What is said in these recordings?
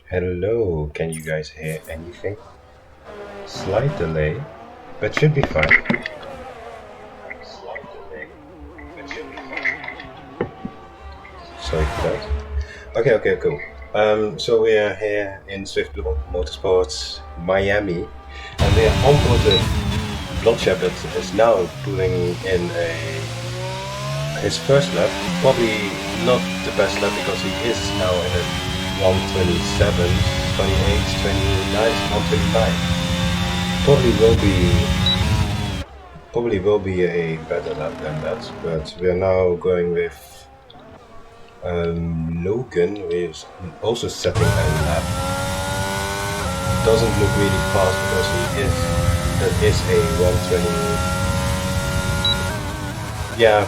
Hello, can you guys hear anything? Slight delay, but should be fine. Sorry for that. Okay, cool. So we are here in Swift Motorsports, Miami, and we are on board the Blood Shepherd is now pulling in his first lap. Probably not the best lap because he is now in a 127, 28, 29, 129. Probably will be a better lap than that, but we are now going with Logan, who is also setting a lap. Doesn't look really fast because that is a 120. Yeah,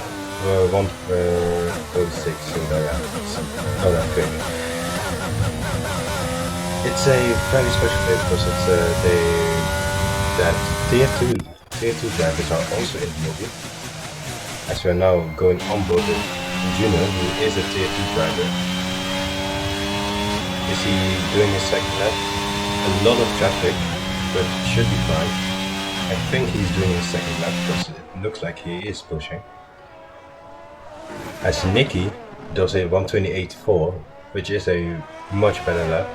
136. So yeah, it's not that quick. It's a very special day because it's that tier 2 drivers are also in the movie. As we are now going on board with Juno, who is a tier 2 driver. Is he doing his second lap? A lot of traffic, but should be fine. I think he's doing his second lap because it looks like he is pushing. As Nicky does a 128.4, which is a much better lap.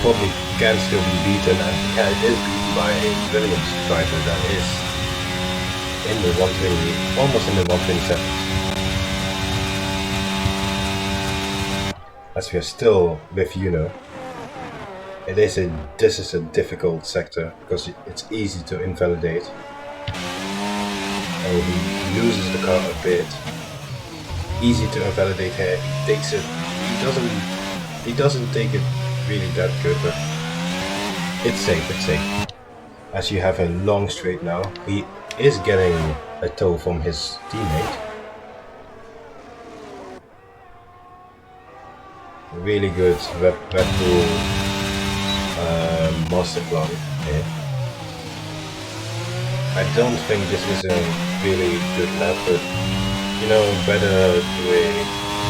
Probably can still be beaten, and yeah, it is beaten by a Williams driver that is in the 120, almost in the 127. As we are still with Juno, this is a difficult sector because it's easy to invalidate, and he loses the car a bit. Easy to invalidate here. He takes it. He doesn't take it really that good, but it's safe. As you have a long straight now, he is getting a tow from his teammate. Really good Red Bull master plan here. I don't think this is a really good lap, but you know, better do a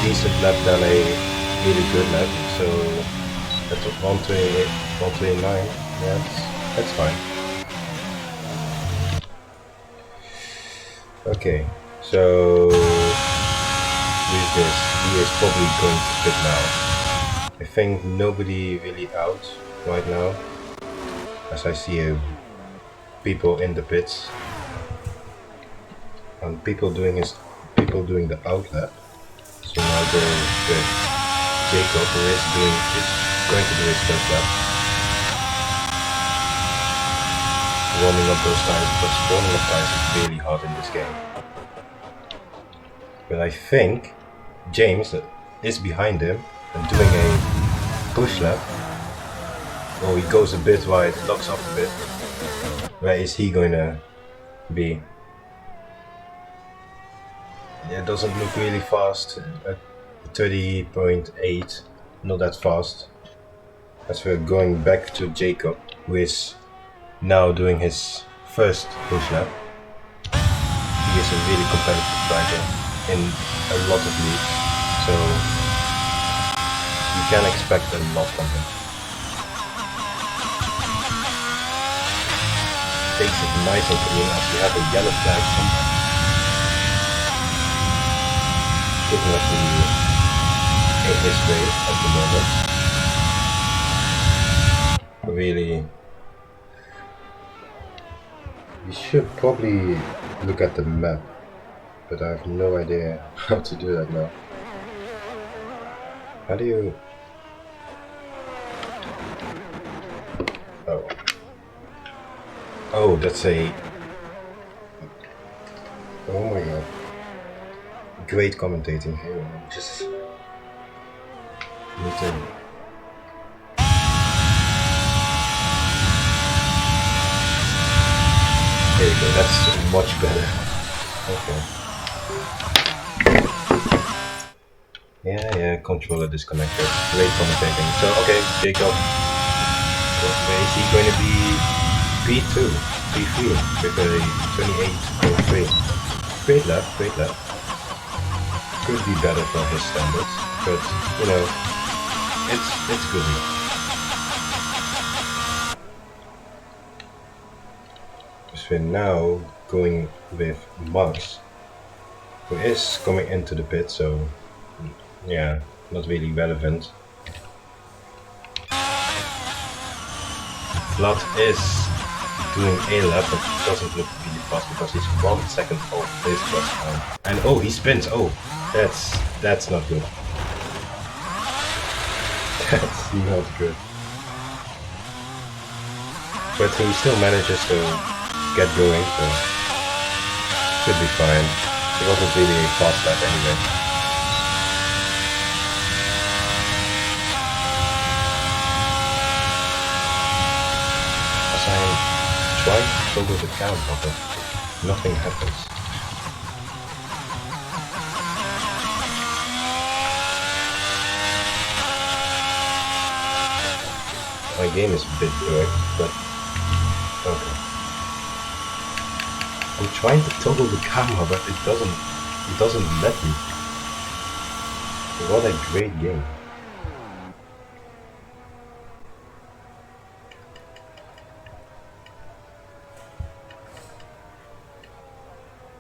decent lap than a really good lap. So that's 128, 129. Yeah, that's fine. Okay, so with this, he is probably going to pit now. I think nobody really out right now, as I see people in the pits and people doing the outlap. So now go with Jacob, who is going to do his first lap. Warming up those tires, because warming up tires is really hard in this game. But I think James is behind him and doing a push lap. Oh, he goes a bit wide, locks up a bit. Where is he going to be? Yeah, it doesn't look really fast. At 30.8, not that fast. As we're going back to Jacob, who is now doing his first push lap. He is a really competitive driver in a lot of leagues, so you can expect a lot from him. Takes it nice and clean as we have a yellow flag somewhere. Giving us his way at the moment. Really, we should probably look at the map, but I have no idea how to do that now. How do you... Oh, that's a... Oh my god. Great commentating here. Just need to... There you go, that's much better. Okay. Yeah, controller disconnected. Great commentating. So, okay, Jacob. Is he going to be P2, P3 with a 28.3? Great lap. Could be better for his standards, but you know, it's good enough. So we're now going with Max, who is coming into the pit, so yeah, not really relevant. Vlad is doing a lap, but doesn't look really fast because he's 1 second off this first time. And oh, he spins. Oh, that's not good. That's not good. But he still manages to get going, so should be fine. It wasn't really a fast lap anyway. As I try to toggle the camera, but nothing happens. My game is a bit broke, but okay. I'm trying to toggle the camera, but it doesn't let me. What a great game.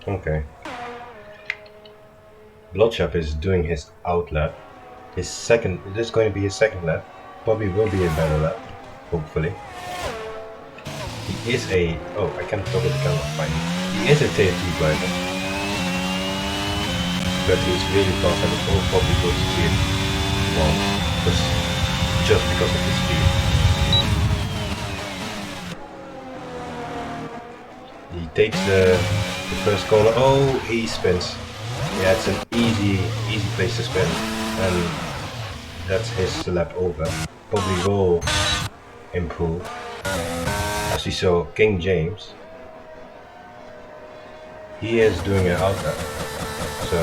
Okay. Bloodshot is doing his out lap. This is going to be his second lap. Probably will be a better lap, hopefully. He is a... oh, I can't toggle the camera finally. He is a tier 2 driver. But he's really fast and will probably go to tier 1. Just because of his speed. He takes the first corner. Oh, he spins. Yeah, it's an easy place to spin. And that's his lap over. Probably will improve. As we saw King James, he is doing an out lap, so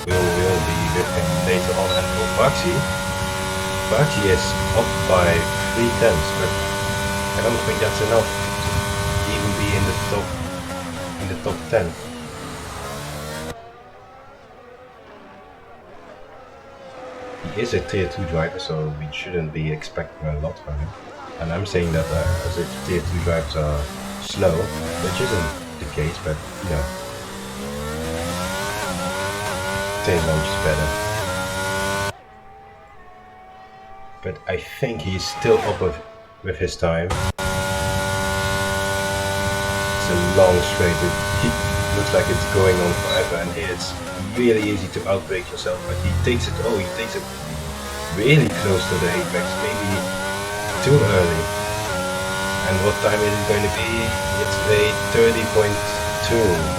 we'll be with him later on. And for Baxi is up by 3 tenths, but I don't think that's enough to even be in the top 10. He is a tier 2 driver, so we shouldn't be expecting a lot from him. And I'm saying that as if tier 2 drivers are slow, which isn't the case, but you know, tier 1 is better. But I think he's still up with his time. It's a long straight. It looks like it's going on forever, and here it's really easy to outbrake yourself. But he takes it really close to the apex, maybe too early. And what time is it going to be? It's a 30.2.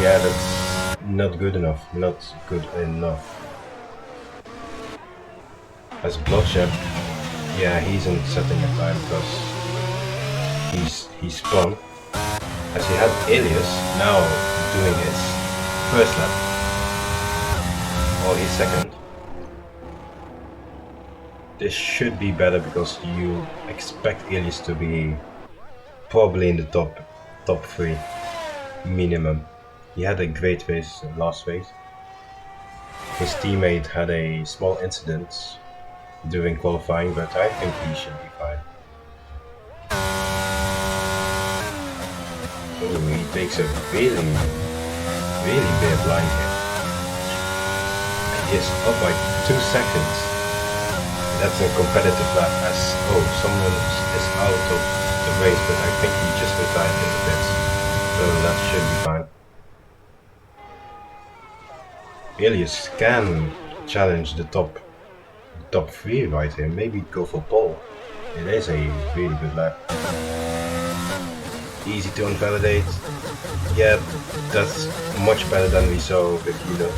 Yeah, that's not good enough. Not good enough. As Bloodshot, yeah, he isn't setting a time because he spun. As he had Elias now doing his first lap, or his second. This should be better because you expect Elias to be probably in the top 3 minimum. He had a great race last race. His teammate had a small incident during qualifying, but I think he should be fine. Oh, he takes a really big line here. He is up by 2 seconds. That's a competitive lap as, oh, someone is out of the race, but I think he just retired in the pits. So that should be fine. Elias can challenge the top 3 right here, maybe go for pole. It is a really good lap. Easy to invalidate. Yeah, that's much better than we saw with Hilo.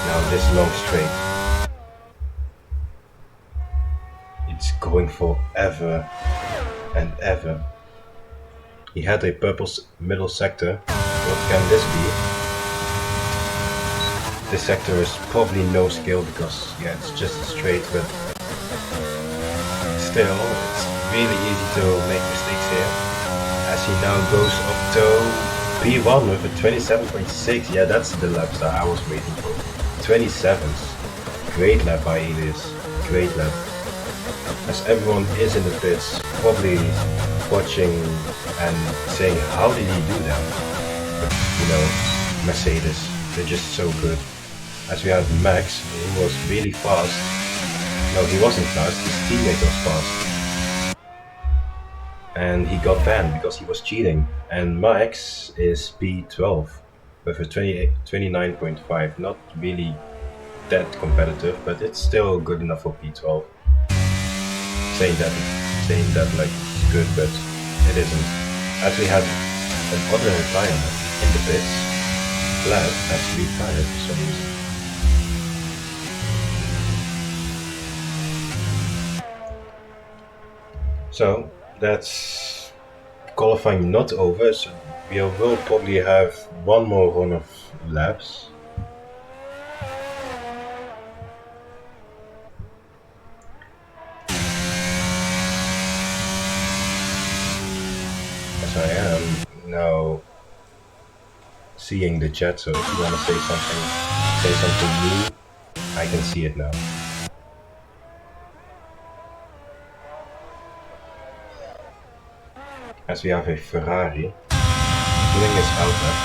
Now this long straight. It's going forever and ever. He had a purple middle sector. What can this be? This sector is probably no skill because yeah, it's just a straight, but still it's really easy to make mistakes here. As he now goes up to P1 with a 27.6. Yeah, that's the laps that I was waiting for. 27s. Great lap by Elias. Great lap. As everyone is in the pits, probably watching and saying, how did he do that? But you know, Mercedes, they're just so good. As we have Max, who was really fast. No, he wasn't fast, his teammate was fast. And he got banned because he was cheating. And Max is P12 with a 29.5. Not really that competitive, but it's still good enough for P12. Saying that like it's good, but it isn't. As we had another retirement in the pits, Vlad has retired for some reason. So that's qualifying not over, so we will probably have one more run of laps. As I am now seeing the chat, so if you want to say something new, I can see it now. As we have a Ferrari doing his outlet.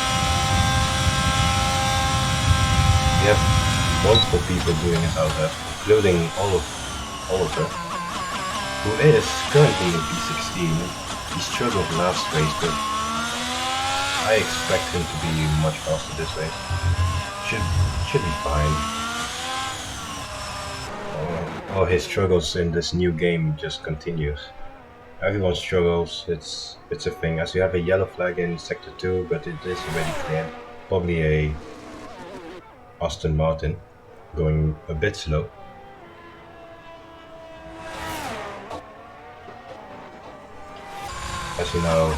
We have multiple people doing his outlet, including Oliver, who is currently in P16. He struggled last race, but I expect him to be much faster this race. Should be fine. All his struggles in this new game just continues. Everyone struggles, it's a thing. As we have a yellow flag in sector 2, but it is already clear. Probably a Aston Martin going a bit slow. As we now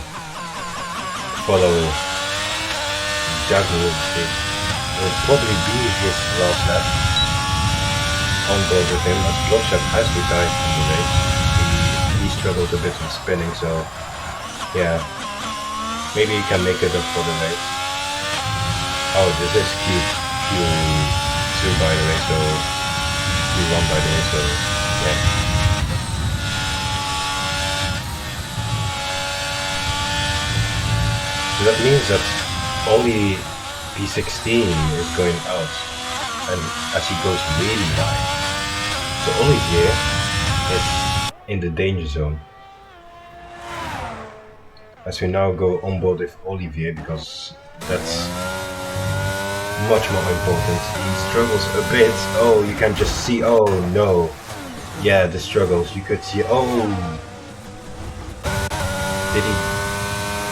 follow Jaguar, it will probably be his last lap. On board with him, as Bloodshot has retired from the race. He struggled a bit with spinning, so yeah, maybe he can make it up for the race. Oh, this is Q2 by the way, so Q1 by the way, so yeah. So that means that only P16 is going out, and as he goes really high, so Olivier is in the danger zone. As we now go on board with Olivier, because that's much more important. He struggles a bit. Oh, you can just see. Oh no. Yeah, the struggles. You could see. Oh.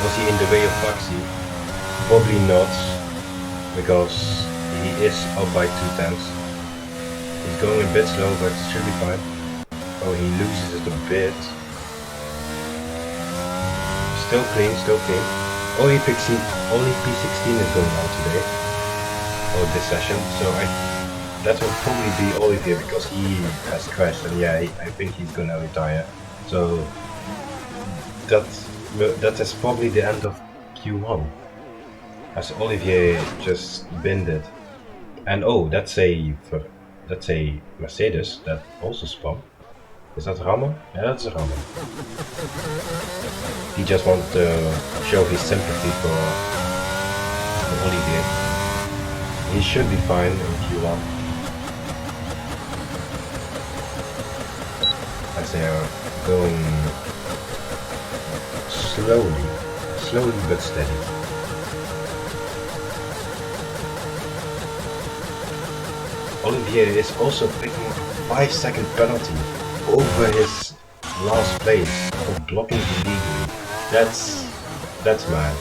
Was he in the way of Foxy? Probably not, because he is up by 2/10. He's going a bit slow, but it should be fine. Oh, he loses it a bit. Still clean, still clean. Only P16 is going on today. Or this session, so that will probably be Olivier because he has crashed, and yeah, I think he's gonna retire. So that is probably the end of Q1. As Olivier just binned it. And oh, that's a Mercedes that also spun. Is that Rammer? Yeah, that's a Rammer. He just wants to show his sympathy for Olivier. He should be fine in Q1. As they are going slowly but steady. Olivier is also picking a 5-second penalty over his last place for blocking illegally. That's mad.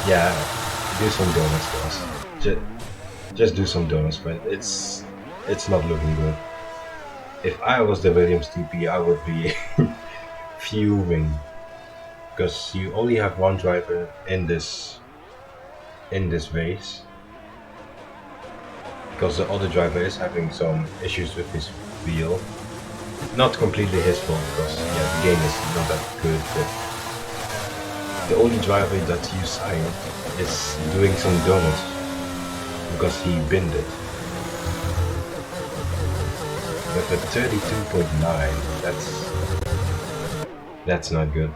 Yeah, do some donuts for us. Just do some donuts, but it's not looking good. If I was the Williams TP, I would be fuming, because you only have one driver in this race, because the other driver is having some issues with his wheel. Not completely his fault, because yeah, the game is not that good, but the only driver that you signed is doing some donuts because he binned it. with a 32.9. That's not good.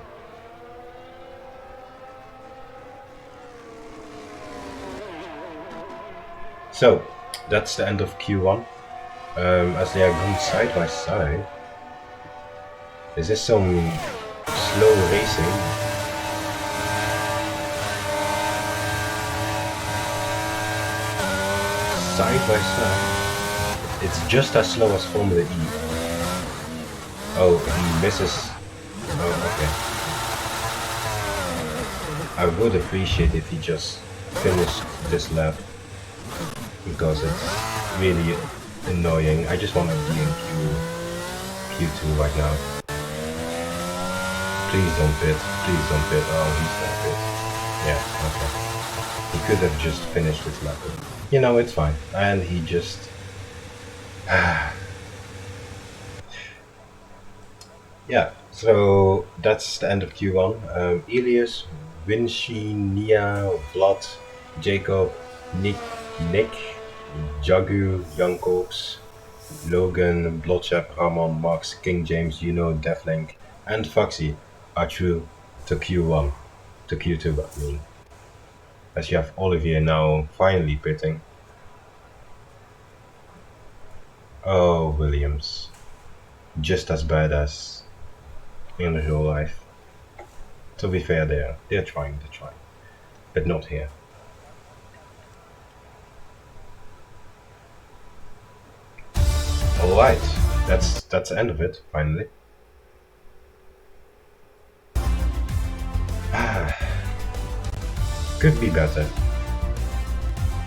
So that's the end of Q1. As they are going side by side, is this some slow racing? Side by side, it's just as slow as Formula E. Oh, he misses. Oh, okay. I would appreciate if he just finished this lap, because it's really annoying. I just want to be in Q2 right now. Please don't pit. Please don't pit. Oh, he's gonna pit. Yeah, okay. He could have just finished this lap. You know, it's fine. And he just... yeah, so that's the end of Q1. Elias, Vinci, Vlad, Jacob, Nick, Jagu, Young Corps, Logan, Blotchap, Ramon, Max, King James, Devlink, and Foxy are through to Q1. To Q2, I mean. As you have Olivier now finally pitting. Oh, Williams. Just as bad as in real life. To be fair, they're trying. But not here. Alright, that's the end of it, finally. Could be better.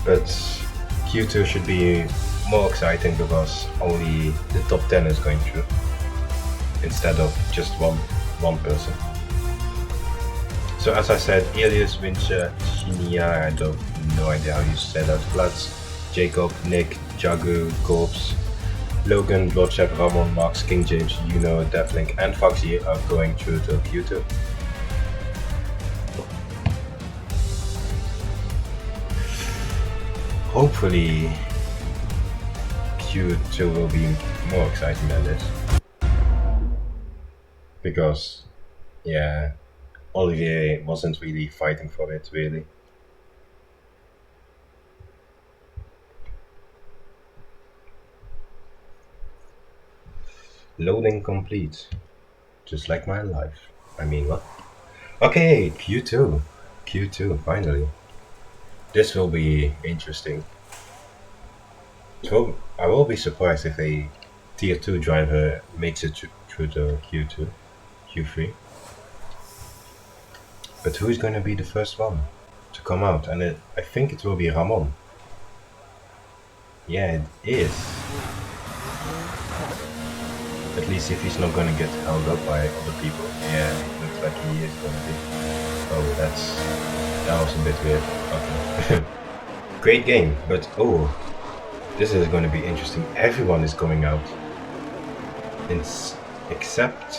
But Q2 should be more exciting because only the top 10 is going through. Instead of just one person. So as I said, Elias, Vince, Shinya, I have no idea how you say that, Vlad, Jacob, Nick, Jagu, Corpse, Logan, Bloodshed, Ramon, Max, King James, Devlink, and Foxy are going through to Q2. Hopefully Q2 will be more exciting than this. Because, yeah, Olivier wasn't really fighting for it, really. Loading complete. Just like my life. I mean, what? Okay, Q2, finally. This will be interesting. So I will be surprised if a tier 2 driver makes it through to Q2, Q3. But who's going to be the first one to come out? And I think it will be Ramon. Yeah, it is. At least if he's not going to get held up by other people. Yeah, it looks like he is going to be. Oh, that was a bit weird. Okay. Great game, but oh, this is going to be interesting. Everyone is going out. Except...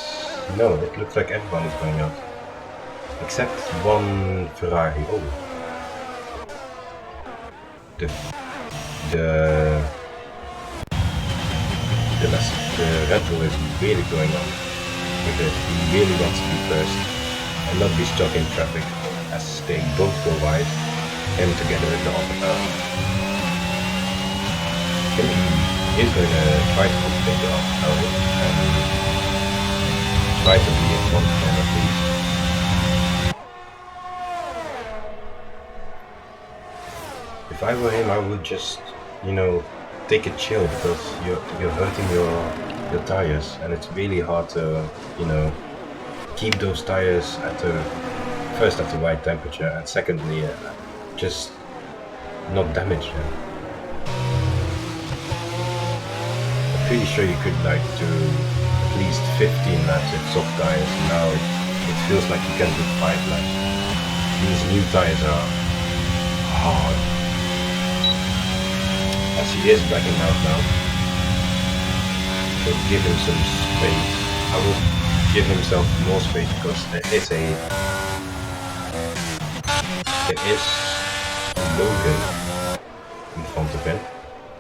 no, it looks like everyone is going out. Except one Ferrari. Oh. The Red Bull is really going on with it. He really wants to be first and not be stuck in traffic as they both go wide, him together with the Alpha. I think he is going to try to overtake the Alpha and try to be in front of him at least. If I were him, I would just, take a chill because you're hurting your tires, and it's really hard to, keep those tires at the right temperature, and secondly, just not damage them. I'm pretty sure you could do at least 15 laps with soft tires. Now it feels like you can do 5 laps. These new tires are hard. As he is backing out now, so give him some space. I will give himself more space because there is Logan in front of him,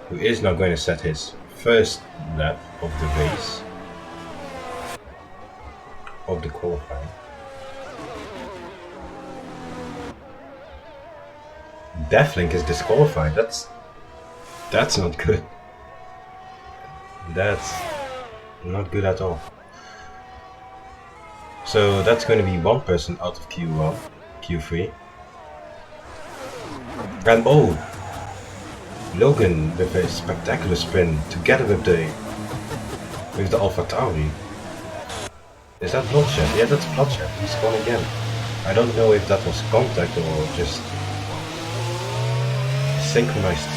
who is now going to set his first lap of the race, of the qualifying. Devlink is disqualified. That's not good. That's not good at all. So that's going to be one person out of Q1, Q3. And oh, Logan with a spectacular spin together with the AlphaTauri. Is that bloodshed? Yeah, that's bloodshed. He's gone again. I don't know if that was contact or just synchronized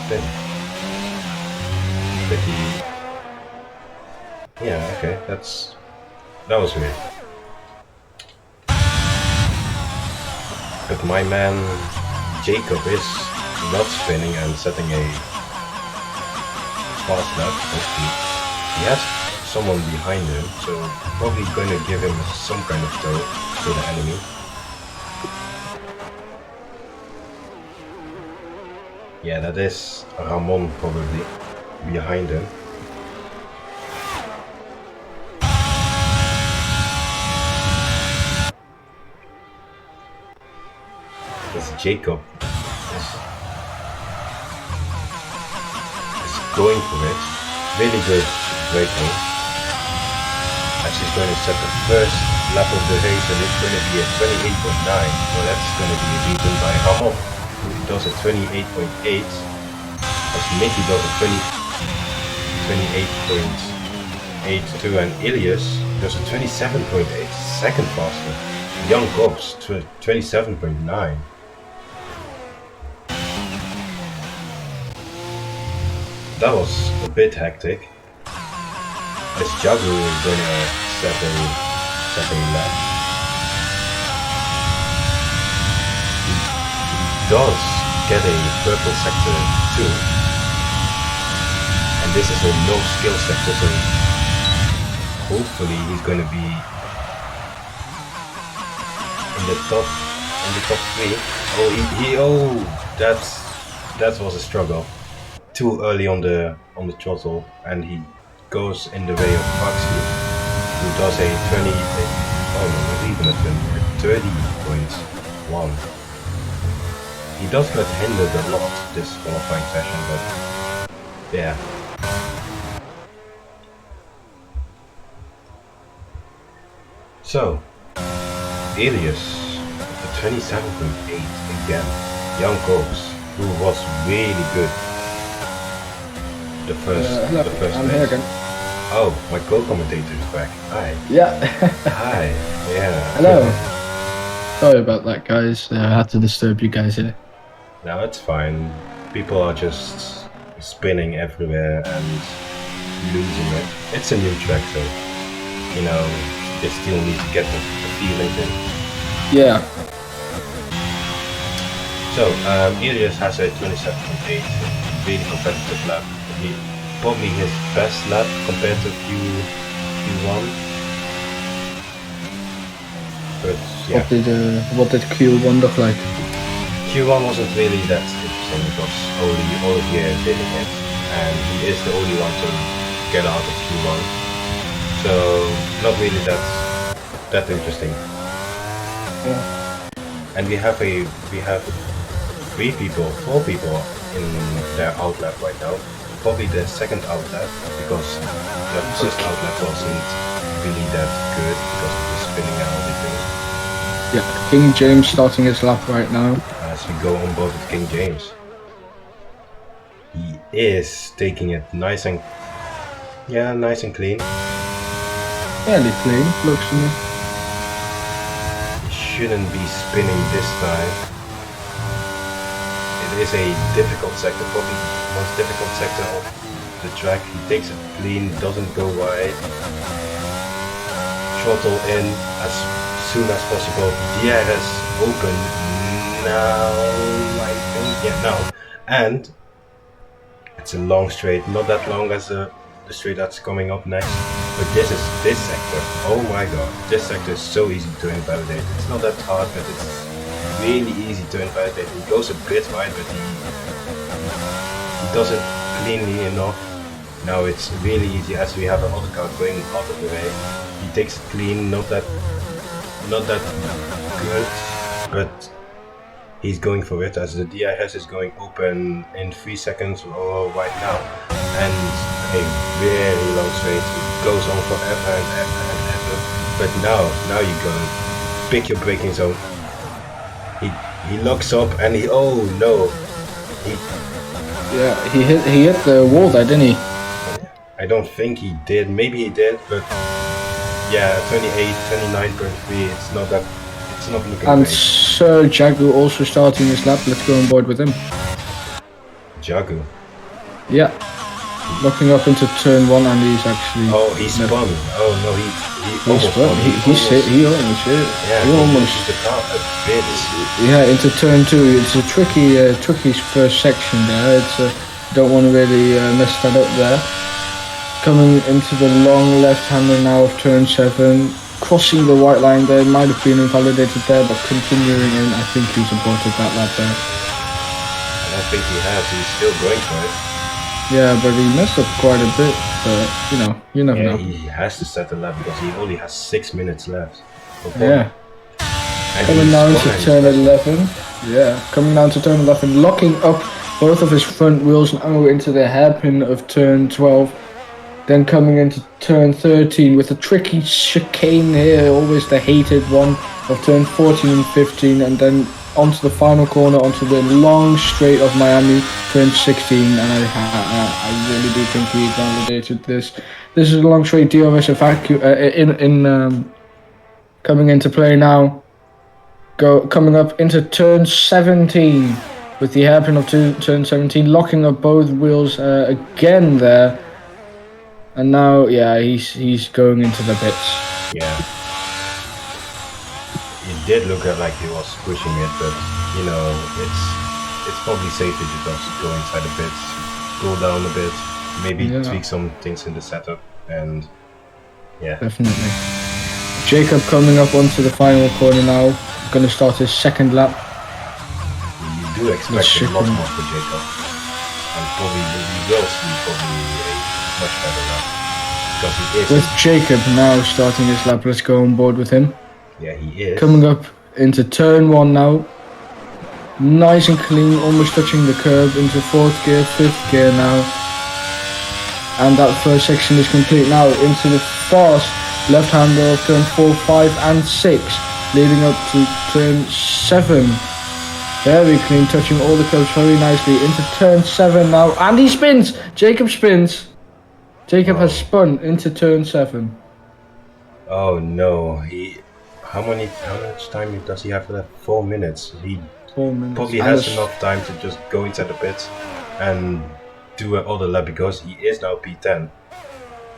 spin. Pretty. Yeah, okay, that was weird. But my man Jacob is not spinning and setting a fast lap. He has someone behind him, so probably going to give him some kind of tow to the enemy. Yeah, that is Ramon probably behind him. This Jacob is going for it. Really good braking. As he's going to set the first lap of the race, and it's going to be a 28.9. So that's going to be beaten by Ramon, who does a 28.8. As Mickey does a 28.82, and Ilias does a 27.8, second faster. Young Cobbs 27.9. That was a bit hectic. As Jagu is going to set a lap. He does get a purple sector too. And this is a no skill sector, so hopefully he's going to be in the top 3. That was a struggle. Too early on the throttle, and he goes in the way of Maxi, who does a 30.1. He does get hindered a lot this qualifying session, but yeah. So, Elias, the 27.8 again. Young Cobbs, who was really good. The first I'm race. here again. Oh, my co-commentator is back. Hi. Yeah. Hi. Yeah. Hello. Sorry about that, guys. I had to disturb you guys here. No, it's fine. People are just spinning everywhere and losing it. It's a new track, so they still need to get the feeling in. Yeah. So, Elias has a 27.8, really competitive lap. Probably his best lap compared to Q1. But yeah. What did Q1 look like? Q1 wasn't really that interesting because only Olivier did it, and he is the only one to get out of Q1. So not really that interesting. Yeah. And we have 4 people in their outlap right now. Probably the second outlap, because the first outlap wasn't really that good because of the spinning and everything. Yeah, King James starting his lap right now. As we go on board with King James. He is taking it nice and clean. Fairly clean, looks to me. He shouldn't be spinning this time. It is a difficult sector, probably the most difficult sector of the track. He takes it clean, doesn't go wide. Throttle in as soon as possible. DRS open now, I think. Yeah, now. And it's a long straight, not that long as the straight that's coming up next. But this sector, oh my god, this sector is so easy to invalidate. It's not that hard, but it's really easy to invalidate. He goes a bit wide, but he does it cleanly enough. Now it's really easy as we have another car going out of the way. He takes it clean, not that good, but he's going for it as the DRS is going open in 3 seconds or right now, and a very long straight. It goes on forever and ever and ever. But now you go pick your braking zone. He locks up and he he hit the wall there, didn't he? I don't think he did. Maybe he did, but yeah, 29.3. It's not looking And great. Sir Jagu also starting his lap. Let's go on board with him. Jagu. Yeah, looking up into turn 1, and he's actually. Oh, he spun. Oh no, he almost spun. spun. He almost hit. Yeah, he almost the car a bit. Yeah, into turn 2. It's a tricky first section there. Don't want to really mess that up there. Coming into the long left-hander now of turn 7, crossing the white line there, might have been invalidated there, but continuing in, I think he's aborted that lap there. I don't think he has, he's still going for it. Yeah, but he messed up quite a bit, but you never know. He has to set the lap because he only has 6 minutes left. Yeah. And coming down to turn 11, coming down to turn 11, locking up both of his front wheels now into the hairpin of turn 12. Then coming into turn 13 with a tricky chicane here, always the hated one of turn 14 and 15, and then onto the final corner, onto the long straight of Miami, turn 16, and I really do think he validated this. This is a long straight DRS coming into play now. Coming up into turn 17 with the hairpin of turn 17, locking up both wheels again there. And now, he's going into the pits. Yeah. It did look like he was pushing it, but it's probably safer to just go inside the pits, cool down a bit, maybe tweak some things in the setup, and yeah. Definitely. Jacob coming up onto the final corner now, going to start his second lap. You do expect a lot more for Jacob, and probably we will see a much better lap. Because he is. With Jacob now starting his lap, let's go on board with him. Yeah, he is. Coming up into turn 1 now. Nice and clean, almost touching the curb into 4th gear, 5th gear now. And that first section is complete now into the fast left-hander of turn 4, 5 and 6. Leading up to turn 7. Very clean, touching all the curbs very nicely into turn 7 now. And he spins! Jacob spins! Jacob has spun into turn 7. Oh no, how much time does he have left? 4 minutes. He 4 minutes. Probably has enough time to just go inside the pits and do another lap because he is now P10.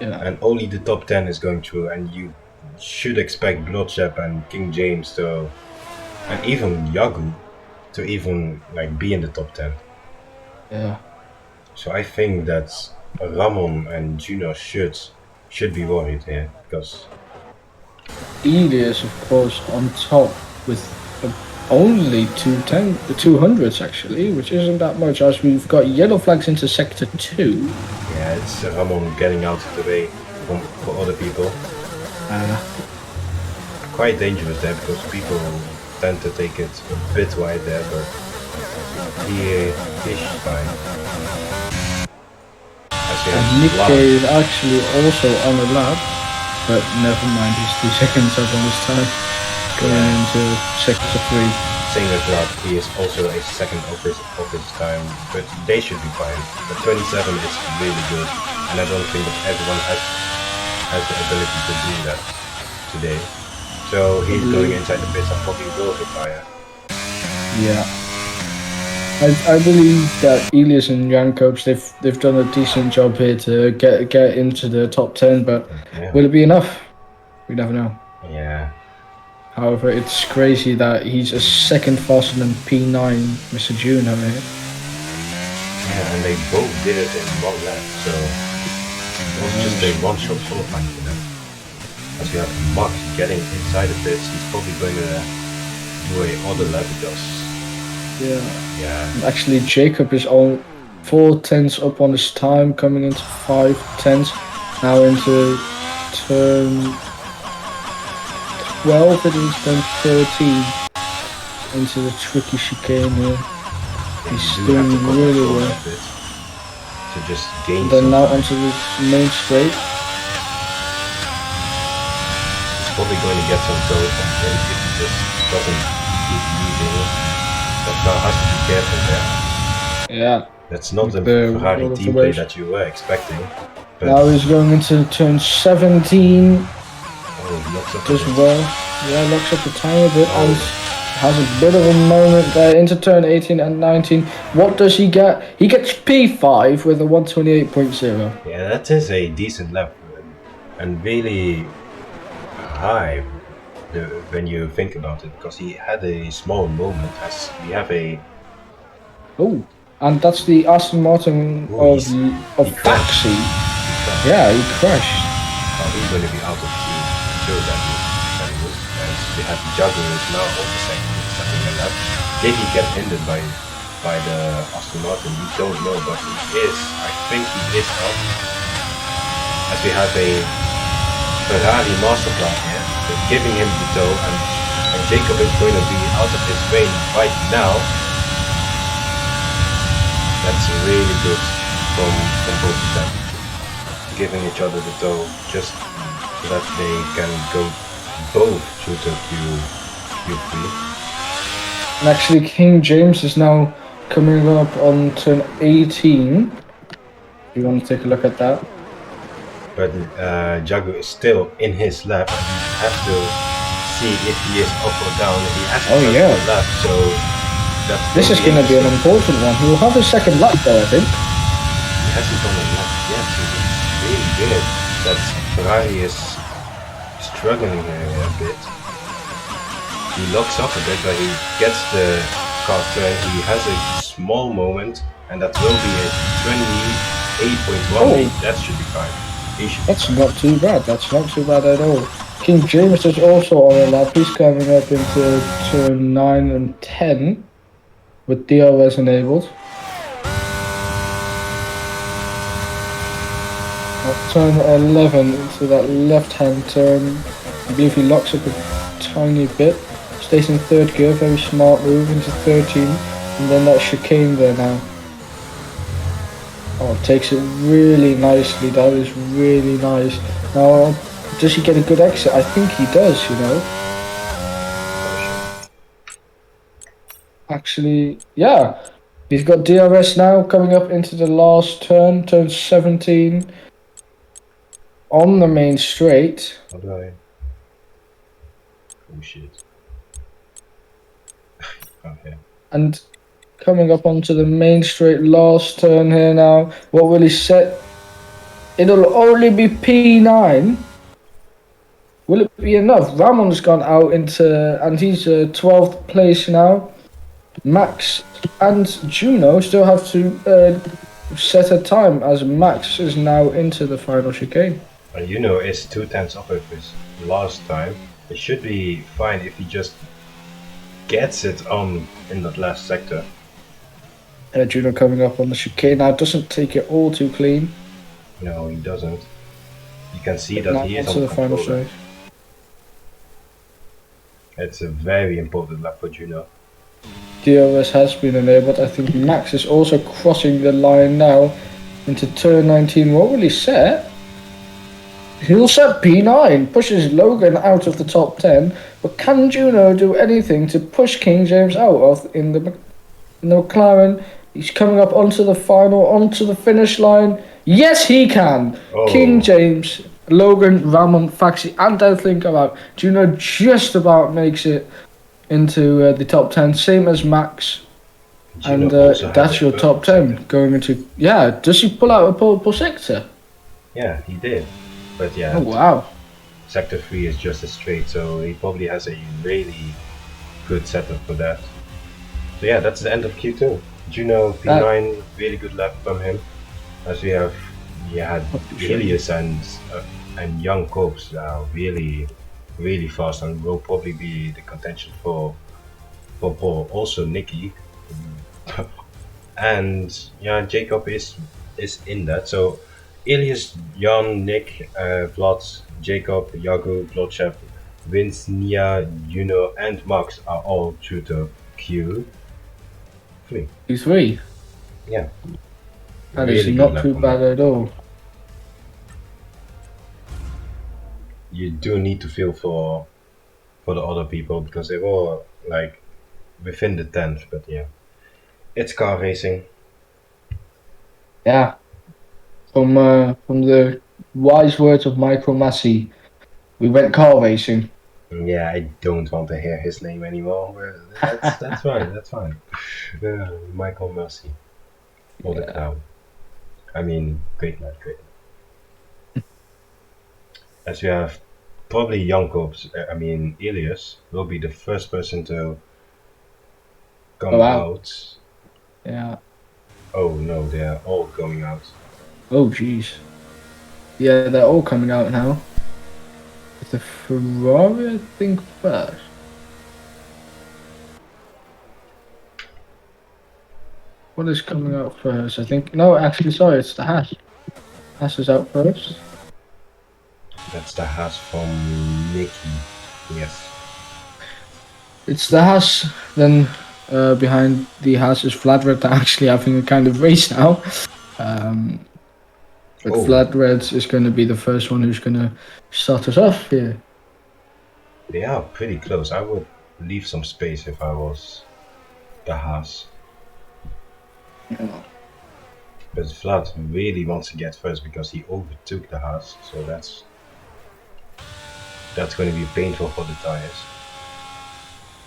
Yeah. And only the top 10 is going through, and you should expect Bloodshep and King James and even Yagu to even be in the top 10. Yeah. So I think that Ramon and Juno should be worried here because Elias, of course, on top with only 200s actually, which isn't that much, as we've got yellow flags into sector 2. Yeah, it's Ramon getting out of the way for other people. Quite dangerous there because people tend to take it a bit wide there, but he's fine. And Nikkei is actually also on the lap, but never mind, he's 2 seconds up on this time. Going into sector 3. Same with lap, he is also a second of his time, but they should be fine. But 27 is really good, and I don't think that everyone has the ability to do that today. So he's going inside the pits and probably will retire. Yeah. I believe that Elias and Jankobs, they've done a decent job here to get into the top 10, but will it be enough? We never know. Yeah. However, it's crazy that he's a second faster than P9, Mr. Juno here. Yeah, and they both did it in one lap, so it was just a one-shot qualifying for them. As we have Max getting inside the pits, he's probably going to do another lap because... Yeah. Actually, Jacob is all 4 tenths up on his time, coming into 5 tenths. Now into turn 12, it is turn 13. Into the tricky chicane here. He's You do have to doing really control well. a bit to just gain Then some now time. onto the main straight. He's probably going to get some tow from him if he just doesn't keep leading. But now has to be careful there. Yeah. That's not the The Ferrari roll of the team play waves. that you were expecting. But Now he's going into turn 17 oh, he locks up a as bit. well. Yeah, locks up a tiny bit Oh. and has a bit of a moment there into turn 18 and 19. What does he get? He gets P5 with a 128.0. Yeah, that is a decent lap and really high when you think about it, because he had a small moment as we have a Oh, and that's the Aston Martin Oh, of he crashed. Taxi. Yeah, he crashed. He's going to be out of Q2 that was, and we have Jaguar is now also second the lap. Did he get hindered by the Aston Martin? We don't know, but he is. I think he is out. As we have a Ferrari masterplan here, they're giving him the tow, and Jacob is going to be out of his way right now. That's really good from both of them, giving each other the tow just so that they can go both through the Q3. And actually, King James is now coming up on turn 18. You want to take a look at that? But Jaguar is still in his lap, and you have to see if he is up or down. He has to touch the lap, so this is going to be an important one. He will have his second lap though, I think. He hasn't done a lap yet, so it's really weird that Ferrari is struggling here a bit. He locks up a bit, but he gets the car turn. He has a small moment, and that will be a 28.1. That should be fine. That's not too bad. That's not too bad at all. King James is also on a lap. He's coming up into turn 9 and 10 with DRS enabled. At turn 11 into that left-hand turn, I believe he locks up a tiny bit. Stays in third gear, very smart move into 13, and then that chicane there now. Oh, takes it really nicely. That is really nice. Now, does he get a good exit? I think he does, you know. Actually, yeah. He's got DRS now coming up into the last turn, turn 17. On the main straight. How do I? Oh shit. Okay. And coming up onto the main straight last turn here now. What will he set? It'll only be P9. Will it be enough? Ramon's gone out into, and he's 12th place now. Max and Juno still have to set a time, as Max is now into the final chicane. And Juno is 2 tenths off of his last time. It should be fine if he just gets it on in that last sector. Juno coming up on the chicane now, doesn't take it all too clean. No, he doesn't. You can see that he is on the final control. straight. It's a very important lap for Juno. DRS has been enabled. I think Max is also crossing the line now into turn 19. What will he set? He'll set P9, pushes Logan out of the top 10, but can Juno do anything to push King James out of in the McLaren? He's coming up onto the finish line. Yes, he can! Oh. King James, Logan, Ramon, Faxi, and I think about Juno just about makes it into the top 10, same as Max. Juno And that's your top 10 going into... Yeah, does he pull out a pole sector? Yeah, he did. But yeah, oh wow! Sector 3 is just a straight, so he probably has a really good setup for that. So yeah, that's the end of Q2. Juno P9, really good lap from him. As we had Elias and Young Copes now really fast, and will probably be the contention for Paul. Also Nicky, and yeah, Jacob is in that. So Elias, Jan, Nick, Vlad, Jacob, Jago, Blotchep, Vince, Nia, Juno, and Max are all through to Q3. Q3. Yeah. That is Really good not lap too on bad that. at all. You do need to feel for the other people because they were like within the 10th, but yeah. It's car racing. Yeah. From the wise words of Michael Massey, we went car racing. Yeah, I don't want to hear his name anymore. But that's fine. That's fine. Yeah, Michael Massey. What a Yeah. clown. I mean, great man, great. As we have probably Jankobs, I mean Elias will be the first person to come Oh, wow. out. Yeah. Oh no, they are all going out. Oh, jeez. Yeah, they're all coming out now. With the Ferrari, I think, first. What is coming out first? I think. No, actually, sorry, it's the Haas. Haas is out first. That's the Haas from Nicky. Yes. It's the Haas. Then behind the Haas is Flatred actually having a kind of race now. But Oh. Flatred is going to be the first one who's going to start us off here. They are pretty close. I would leave some space if I was the Haas. Yeah. But Vlad really wants to get first because he overtook the Haas, so that's going to be painful for the tires.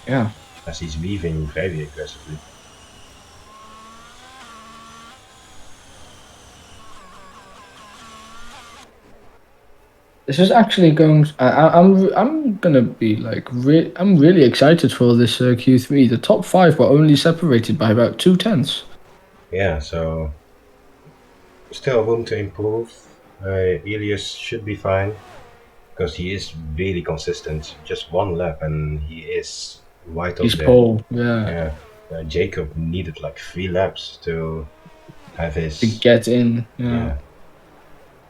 Yeah. As he's leaving very aggressively. This is actually going. I'm gonna be like. I'm really excited for this Q3. The top 5 were only separated by about 2/10. Yeah, so still room to improve. Elias should be fine because he is really consistent. Just one lap and he is right up He's there. pole. Yeah. Yeah. Jacob needed like 3 laps to have his. To get in. Yeah.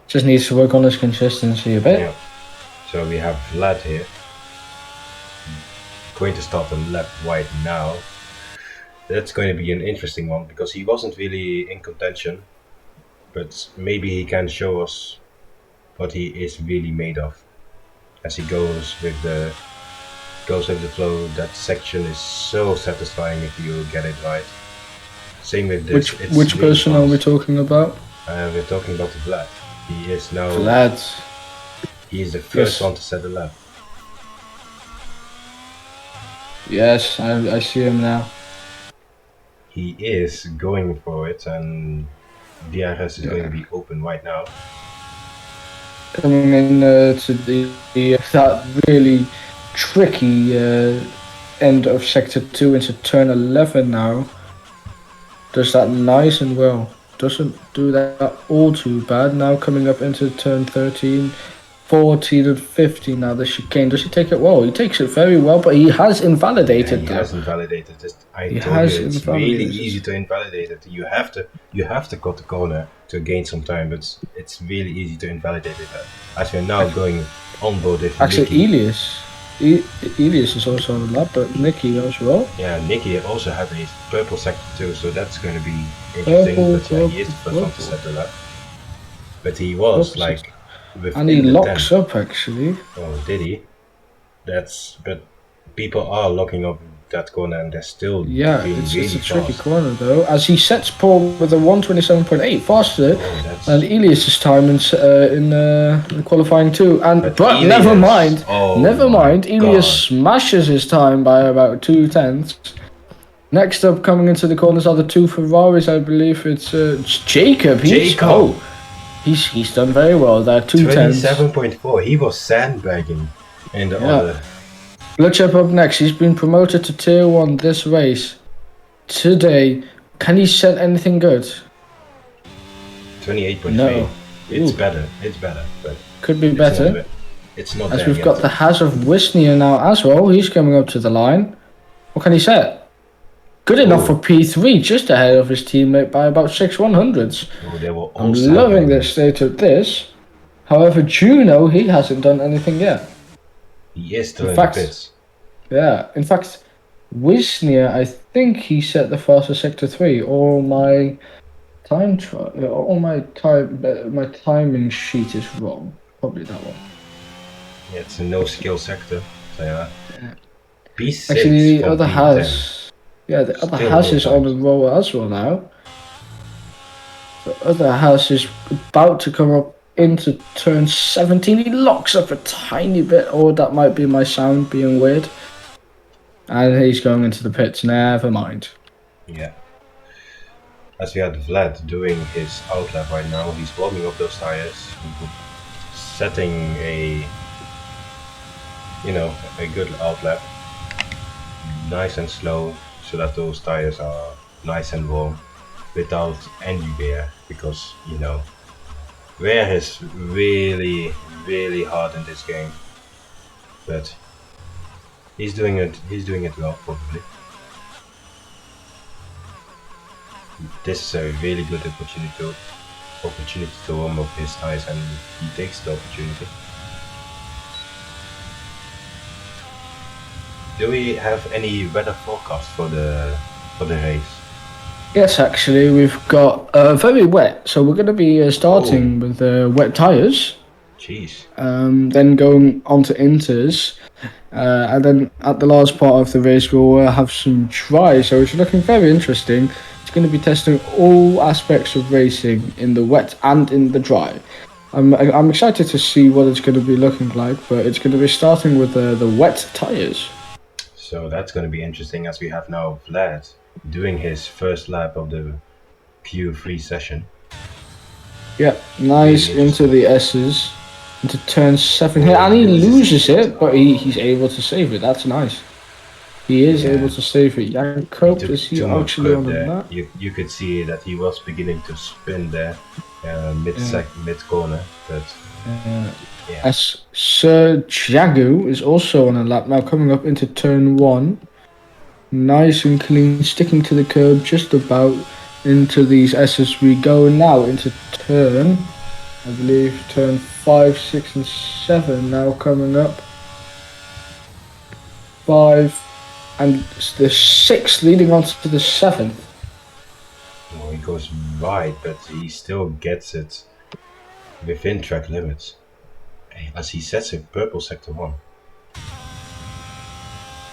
Just needs to work on his consistency a bit. Yeah. So we have Vlad here. Going to start the lap right now. That's going to be an interesting one because he wasn't really in contention. But maybe he can show us what he is really made of. As he goes with the flow. That section is so satisfying if you get it right. Same with this. Which person are we talking about? We're talking about Vlad. He is now. Vlad. He is the first one to set the lap. Yes, I see him now. He is going for it, and DRS is going to be open right now. Coming in to that really tricky end of sector 2 into turn 11 now. Does that nice and well. Doesn't do that all too bad. Now coming up into turn 13, 14 and 15 now, the chicane. Does he take it well? He takes it very well, but he has invalidated. Yeah, he has invalidated. It's really easy to invalidate it. You have to cut the corner to gain some time, but it's really easy to invalidate it. As we're now going on board with actually, Nicky. Elias is also on the lap, but Nicky as well. Yeah, Nicky also had a purple sector too, so that's going to be interesting. But yeah, he is the first one to set the lap. But he was like. And he locks up actually. Oh, did he? But people are locking up that corner and they're still it's really a tricky fast. corner though, as he sets pole with a 1:27.8 faster than Elias's time in qualifying 2. And but Elias, never mind. Elias smashes his time by about 2/10. Next up, coming into the corners are the 2 Ferraris. I believe it's Jacob. He's done very well there. 27.4. He was sandbagging in the other. Bloodshed up next. He's been promoted to Tier 1 this race. Today, can he set anything good? 28.3. No. It's better, but could be better. It's not. As we've got the Haas of Wisnia now as well. He's coming up to the line. What can he set? Good enough for P3, just ahead of his teammate by about 6/100ths. Oh, they were all I'm loving the state of this. However, Juno, he hasn't done anything yet. He is still in the pits. Yeah, in fact, Wisnia, I think he set the fastest sector 3. All my my timing sheet is wrong. Probably that one. Yeah, it's a no skill sector. So yeah. P6. Actually, the other has. Yeah, the other house is on the roll as well now. The other house is about to come up into turn 17. He locks up a tiny bit, or that might be my sound being weird. And he's going into the pits. Never mind. Yeah. As we had Vlad doing his outlap right now, he's warming up those tires, setting a good outlap, nice and slow, so that those tires are nice and warm without any wear, because wear is really, really hard in this game. But he's doing it well, probably. This is a really good opportunity to warm up his tires, and he takes the opportunity. Do we have any weather forecast for the race? Yes, actually, we've got very wet, so we're going to be starting with wet tires. Jeez. Then going on to inters, and then at the last part of the race we'll have some dry, so it's looking very interesting. It's going to be testing all aspects of racing in the wet and in the dry. I'm excited to see what it's going to be looking like, but it's going to be starting with the wet tires. So that's going to be interesting, as we have now Vlad doing his first lap of the Q3 session. Yeah, nice into the S's, into turn 7 here, and he loses it, but he's able to save it. That's nice. He is able to save it. Jacob, is he actually on the map? You could see that he was beginning to spin there, mid corner, but as Sir Jagu is also on a lap now, coming up into turn 1. Nice and clean, sticking to the curb just about into these S's. We go now into turn, I believe, turn 5, 6 and 7 now coming up. 5 and the 6th leading on to the 7th. Well, he goes right, but he still gets it within track limits, as he sets a purple sector 1.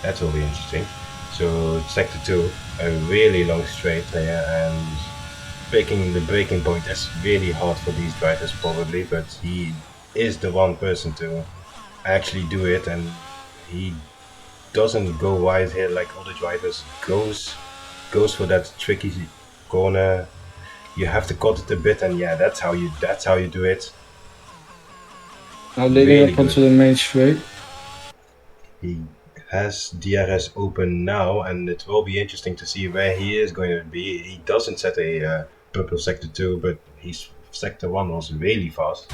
That will be interesting. So sector 2, a really long straight there, and the braking point is really hard for these drivers probably, but he is the one person to actually do it, and he doesn't go wide here like other drivers. Goes for that tricky corner. You have to cut it a bit, and yeah, that's how you do it. Now leading really up onto the main straight. He has DRS open now, and it will be interesting to see where he is going to be. He doesn't set a purple sector 2, but his sector 1 was really fast.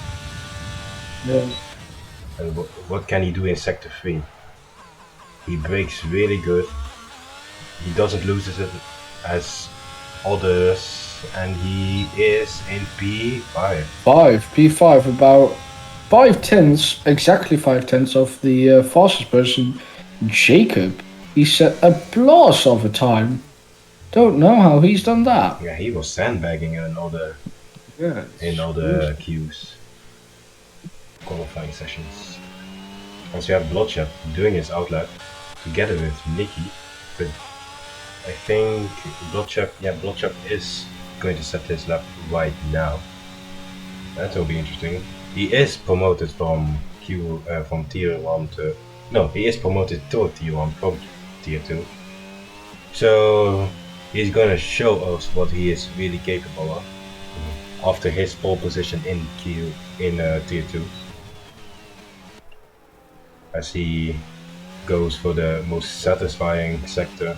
Yeah. And what can he do in sector 3? He brakes really good. He doesn't lose it as others, and he is in P5. P5, about 5/10, exactly 5/10 of the fastest person, Jacob. He set a blast of a time. Don't know how he's done that. Yeah, he was sandbagging in all the queues, qualifying sessions. Also, we have Bloodshed doing his outlap together with Nicky, but I think Bloodshed is going to set his lap right now. That will be interesting. He is promoted from tier 1 to... No, he is promoted to tier 1 from tier 2. So he's gonna show us what he is really capable of after his pole position in tier 2. As he goes for the most satisfying sector,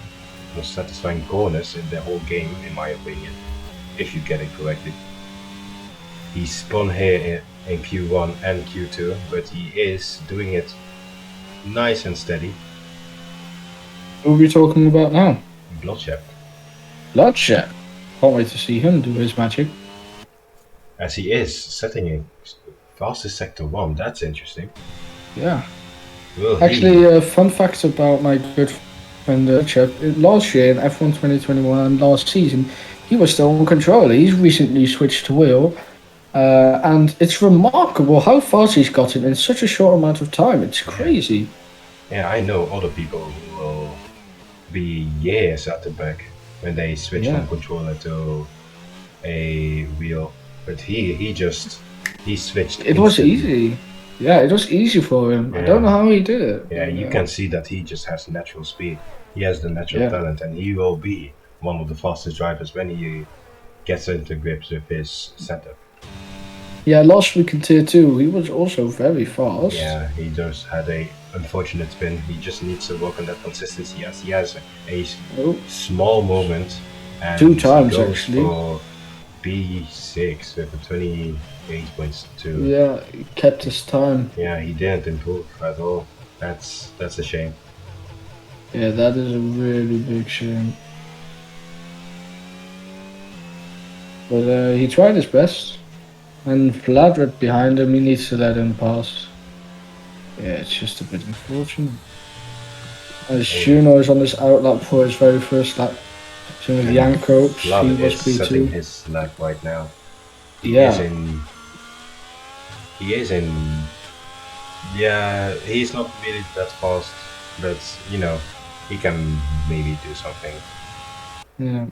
most satisfying corners in the whole game, in my opinion, if you get it correctly. He spun here in Q1 and Q2, but he is doing it nice and steady. What are we talking about now? Bloodshed. bloodshed. Can't wait to see him do his magic. As he is setting a fastest sector 1. That's interesting. Yeah. Will Actually, fun facts about my good friend Chip. Last year in F1 2021, last season, he was still on controller. He's recently switched to wheel. And it's remarkable how fast he's gotten in such a short amount of time. It's crazy. Yeah, I know other people who will be years at the back when they switch from controller to a wheel. But he switched. It was easy. Yeah, it was easy for him. Yeah. I don't know how he did it. Yeah, you can see that he just has natural speed. He has the natural talent, and he will be one of the fastest drivers when he gets into grips with his setup. Yeah, last week in Tier 2, he was also very fast. Yeah, he just had a unfortunate spin. He just needs to work on that consistency. As he has a small moment, and 2 times he goes actually. For B6 with a 28.2. Yeah, he kept his time. Yeah, he didn't improve at all. That's a shame. Yeah, that is a really big shame. But he tried his best. And Vladred behind him, he needs to let him pass. Yeah, it's just a bit unfortunate. As Juno is on this outlap for his very first lap. So with Janko, he was setting P2. his lap right now. Yeah. He is in. Yeah, he's not really that fast, but you know, he can maybe do something. Yeah.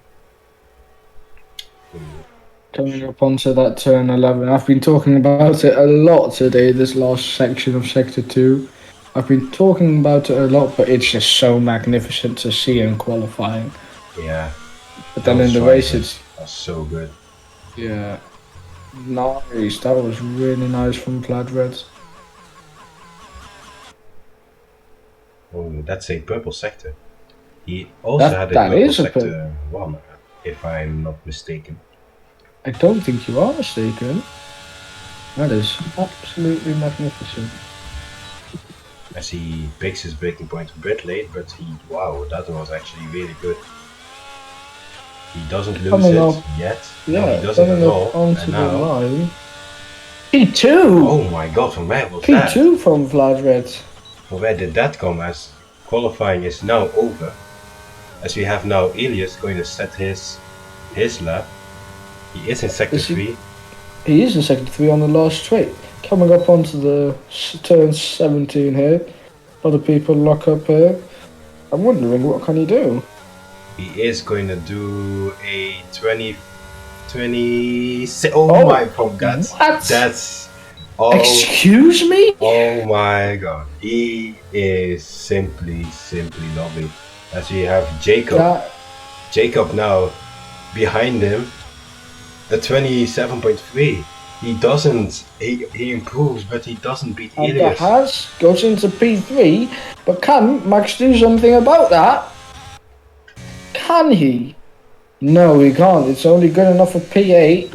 Coming up onto that turn 11, I've been talking about it a lot today, this last section of Sector 2. I've been talking about it a lot, but it's just so magnificent to see in qualifying. Yeah. But then in the race, it's so good. Yeah. Nice. That was really nice from Vladred. Oh, that's a purple sector. He also had a purple sector 1, if I'm not mistaken. I don't think you are mistaken. That is absolutely magnificent. As he picks his braking point a bit late, but wow, that was actually really good. He doesn't lose it yet. Yeah, no, he doesn't at all. Onto the line. P2! Oh my god, from where was that? P2 from Vladred. From where did that come? As qualifying is now over. As we have now Elias going to set his lap. He is in sector 3. He is in sector 3 on the last straight. Coming up onto the turn 17 here. Other people lock up here. I'm wondering, what can he do? He is going to do a 26. Oh my god. What? That's. Excuse me? Oh my god. He is simply lovely. As we have Jacob. Jacob now behind him. The 27.3. He doesn't. He improves, but he doesn't beat Elias. The Haas goes into P3, but can Max do something about that? Can he? No, he can't. It's only good enough for P8.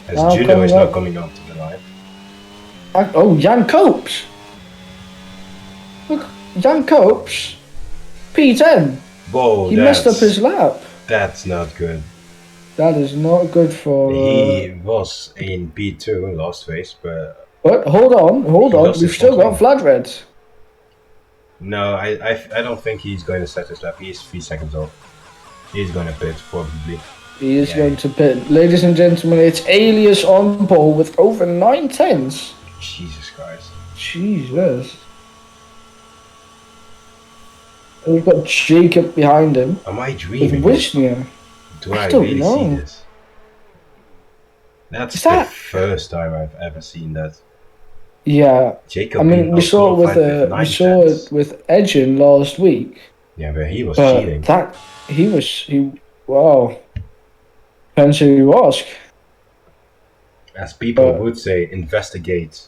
As Juno is now coming up to the line. Oh, Jan Copes. Look, Jan Copes. P10. Whoa, he messed up his lap. That's not good. That is not good for... He was in P2 last race, but... But hold on. We've still got Vladred. No, I don't think he's going to set his lap. He's 3 seconds off. He's going to pit, probably. He is going to pit. Ladies and gentlemen, it's Elias on pole with over 9 tenths. Jesus Christ. Jesus. And we've got Jacob behind him. Am I dreaming? With Wisnia. Do I really see this? That's the first time I've ever seen that. Yeah. Jacob, I mean, we saw it with Edgin last week. Yeah, but he was cheating. Wow. Depends who you ask. As people would say, investigate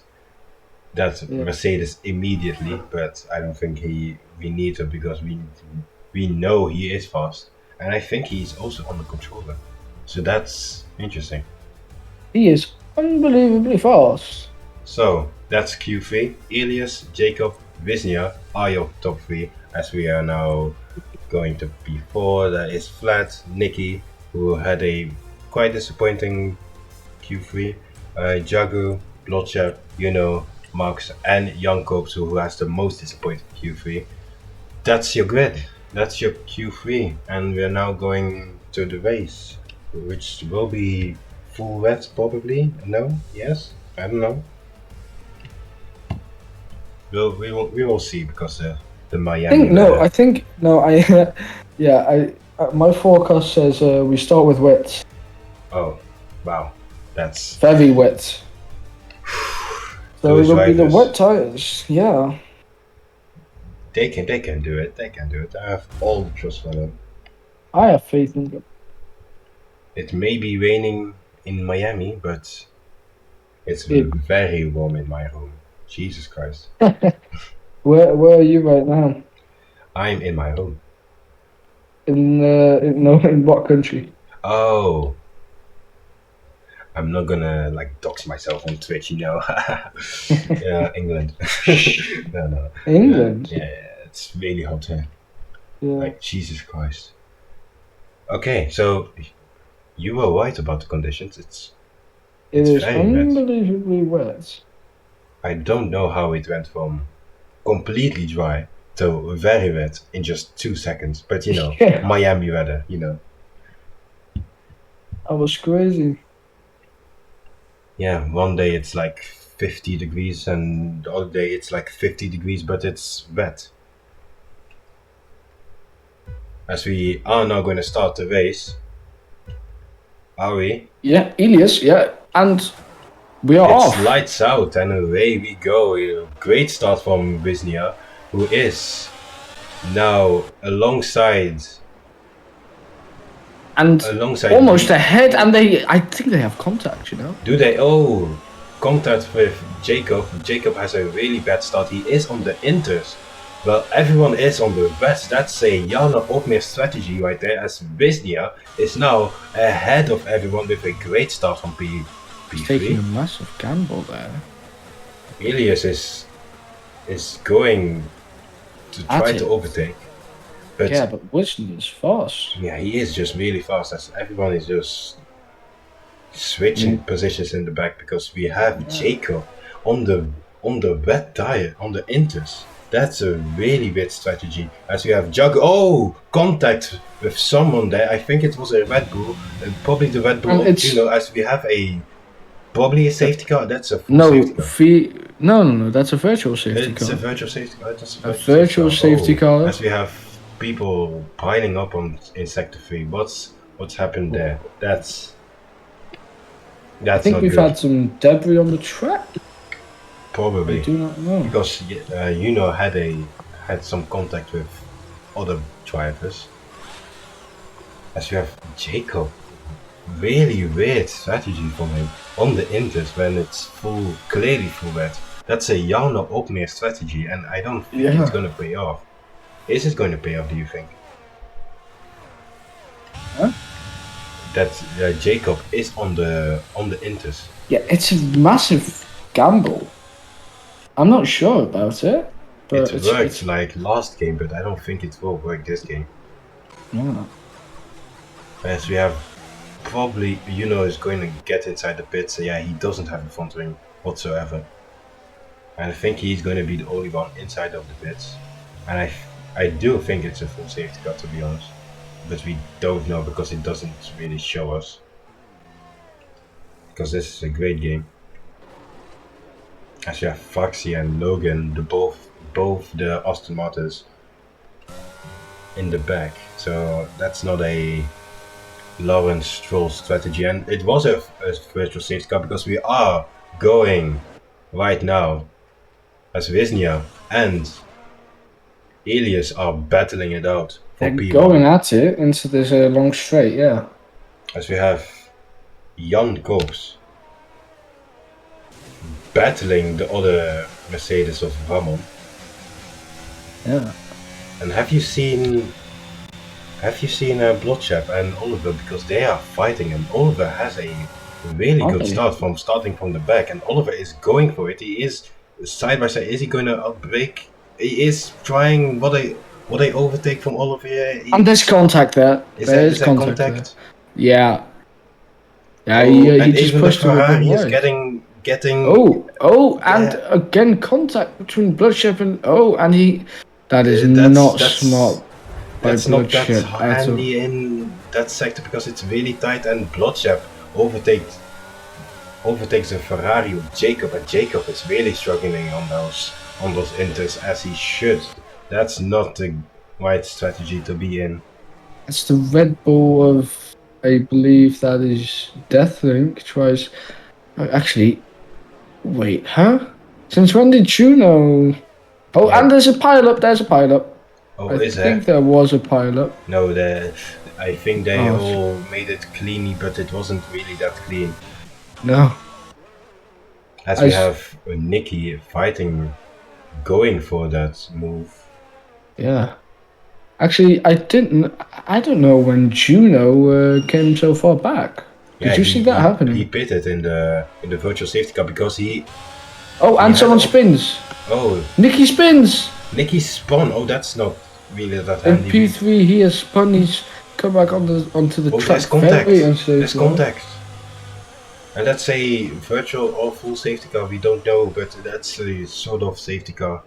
that Mercedes immediately, but I don't think we need to, because we know he is fast, and I think he's also on the controller, so that's interesting. He is unbelievably fast. So that's Q3. Elias, Jacob, Wisnia are your top 3, as we are now going to P4. There is Flat, Nicky, who had a quite disappointing Q3. Jagu, Blotchap, Max, and Jankoops, who has the most disappointing Q3. That's your grid. That's your Q3, and we're now going to the race, which will be full wet probably. No? Yes? I don't know. We will see because the Miami. My forecast says we start with wet. Oh, wow, that's very wet. So it'll be the wet tires. Yeah. They can do it. They can do it. I have all the trust for them. I have faith in them. It may be raining in Miami, but it's very warm in my home. Jesus Christ. Where are you right now? I'm in my home. In what country? Oh. I'm not gonna dox myself on Twitch, Yeah, England. No. England? Yeah, it's really hot here. Yeah. Jesus Christ. Okay, so you were right about the conditions. It is unbelievably wet. I don't know how it went from completely dry to very wet in just 2 seconds, but Miami weather, That was crazy. Yeah, one day it's 50 degrees and the other day it's 50 degrees, but it's wet. As we are now going to start the race, are we? Yeah, Elias, yeah, and we are off. It's lights out and away we go. Great start from Wisnia, who is now alongside almost ahead, and I think they have contact, Do they? Oh, contact with Jacob. Jacob has a really bad start. He is on the inters. Well, everyone is on the west. That's a Jana Opmeer strategy right there, as Wisnia is now ahead of everyone with a great start from P3. Taking a massive gamble there. Elias is going to try to overtake. But Wisnia is fast. Yeah, he is just really fast, as everyone is just switching positions in the back, because we have Jacob on the wet tire, on the inters. That's a really weird strategy, as we have contact with someone there. I think it was a Red Bull, probably the Red Bull, as we have probably a safety car. That's a full safety car. No, that's a virtual safety car. It's a virtual safety car. A virtual safety car. As we have people piling up in sector 3. What's happened there? That's I think we've had some debris on the track. Probably. I do not know. Because had some contact with other drivers. As you have Jacob. Really weird strategy from him on the inters when it's clearly full wet. That's a Jana Opmeer strategy, and I don't think it's going to pay off. Is it going to pay off, do you think? Huh? That Jacob is on the inters. Yeah, it's a massive gamble. I'm not sure about it. But it worked last game, but I don't think it will work this game. Yeah. As we have probably is going to get inside the pits. So yeah, he doesn't have a front wing whatsoever. And I think he's going to be the only one inside of the pits. And I do think it's a full safety car, to be honest. But we don't know because it doesn't really show us. Because this is a great game. As you have Foxy and Logan, both the Aston Martins in the back. So that's not a Lawrence Stroll strategy, and it was a virtual safety car because we are going right now as Wisnia and Elias are battling it out. They're going at it into this long straight, yeah. As we have Jan Koops battling the other Mercedes of Ramon. Yeah. And have you seen Bloodshep and Oliver, because they are fighting, and Oliver has a really good start starting from the back, and Oliver is going for it. He is side by side. Is he going to outbrake? He is trying. What Will they overtake from Olivier? And there's contact there. Is There's that contact there. contact? Yeah. Yeah, Oh, he and just even the pushed him a bit Ferrari is wide. getting. And Yeah. again contact between Bloodship and and he. That is That's not smart by that's not that Bloodship at all. handy in that sector because it's really tight and Bloodship overtakes the Ferrari of Jacob, and Jacob is really struggling on those inters as he should. That's not the right strategy to be in. It's the Red Bull of, I believe that is Deathlink tries. Actually, wait, huh? Since when did Juno? Oh, Yeah. and there's a pileup. There's a pileup. Oh, I is think there? there was a pileup. No, I think they Oh, all made it cleanly, but it wasn't really that clean. No. As we have Nikki fighting, going for that move. Yeah. Actually, I don't know when Juno came so far back. Did you see that happening? He pitted in the virtual safety car because he. Oh, and someone spins. Oh. Nikki spins. Nikki spun. Oh, that's not really that In handy. P3, he has spun. He's come back onto the track. There's contact. There's contact. And that's a virtual or full safety car. We don't know, but that's a sort of safety car.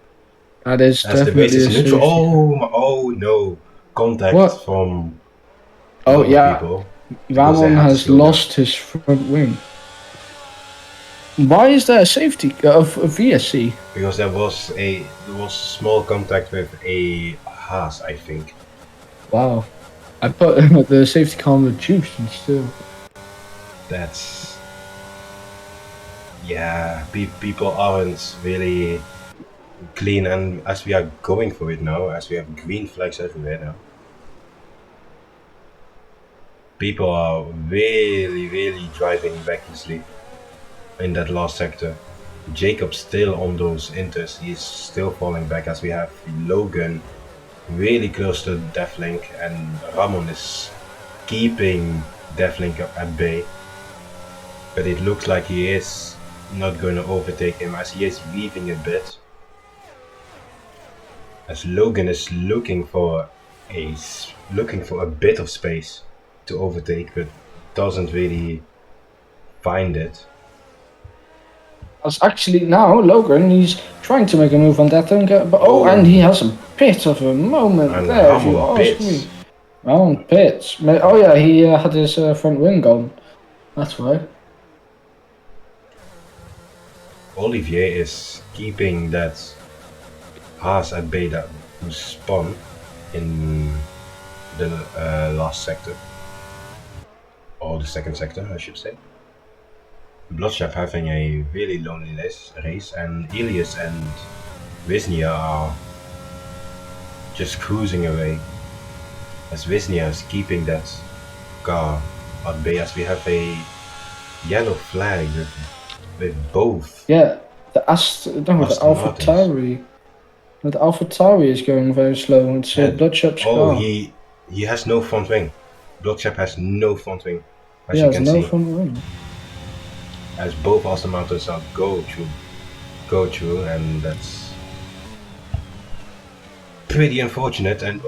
That is as definitely the base is neutral. Oh no! Contact from. Oh yeah. People. Ramon has lost his front wing. Why is there a safety of a VSC? Because there was small contact with a Haas, I think. Wow, I put the safety car reduced and still. That's people aren't really clean, and as we are going for it now, as we have green flags everywhere now. People are really driving recklessly in that last sector. Jacob's still on those inters, he's still falling back as we have Logan really close to Deathlink, and Ramon is keeping Deathlink at bay. But it looks like he is not going to overtake him as he is weaving a bit. As Logan is looking for a bit of space to overtake, but doesn't really find it. As actually now Logan, he's trying to make a move on that thing, but and he has a bit of a moment and there. If you ask me, Ramon pits. Oh yeah, he had his front wing gone. That's right. Olivier is keeping that Haas at bay that who spun in the last sector. Or the second sector, I should say. Bloodship having a really lonely race, and Elias and Wisnia are just cruising away. As Wisnia is keeping that car at bay, as we have a yellow flag with both. Yeah, the AlphaTauri. The AlphaTauri is going very slow. It's Bloodship's car. Oh, he has no front wing. Bloodship has no front wing. As you can see. Front wing. As both Aston Martins are go through, and that's pretty unfortunate. And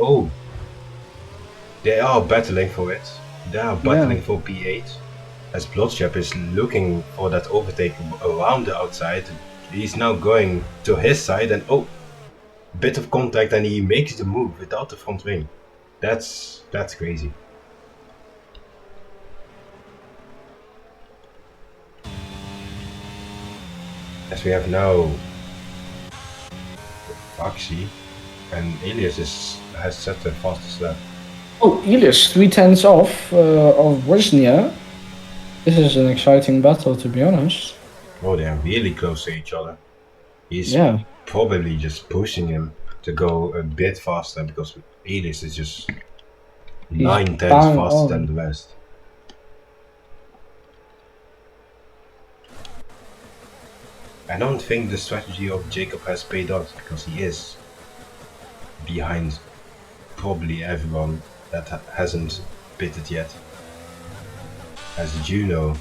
they are battling for it. They are battling for P8. As Bloodship is looking for that overtake around the outside, he's now going to his side, and bit of contact, and he makes the move without the front wing. That's crazy. As we have now Axie, and Elias has set the fastest lap. Oh, Elias 3/10 off of Wisnia. This is an exciting battle, to be honest. Oh, they are really close to each other. He's probably just pushing him to go a bit faster because Elias is just 9/10 faster than the rest. I don't think the strategy of Jacob has paid off because he is behind probably everyone that hasn't pitted yet. As Juno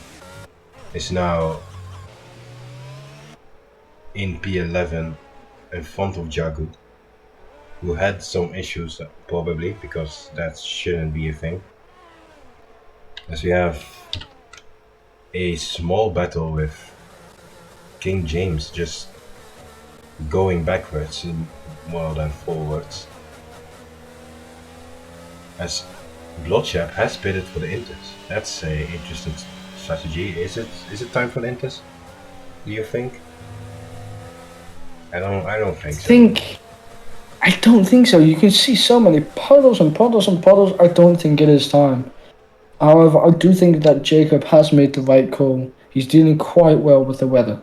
is now in P11 in front of Jagu, who had some issues probably, because that shouldn't be a thing. As we have a small battle with King James just going backwards more than forwards. As Bloodshed has pitted for the Inters. That's a interesting strategy. Is it time for the Inters? Do you think? I don't think so. I don't think so. You can see so many puddles and puddles and puddles. I don't think it is time. However, I do think that Jacob has made the right call. He's dealing quite well with the weather.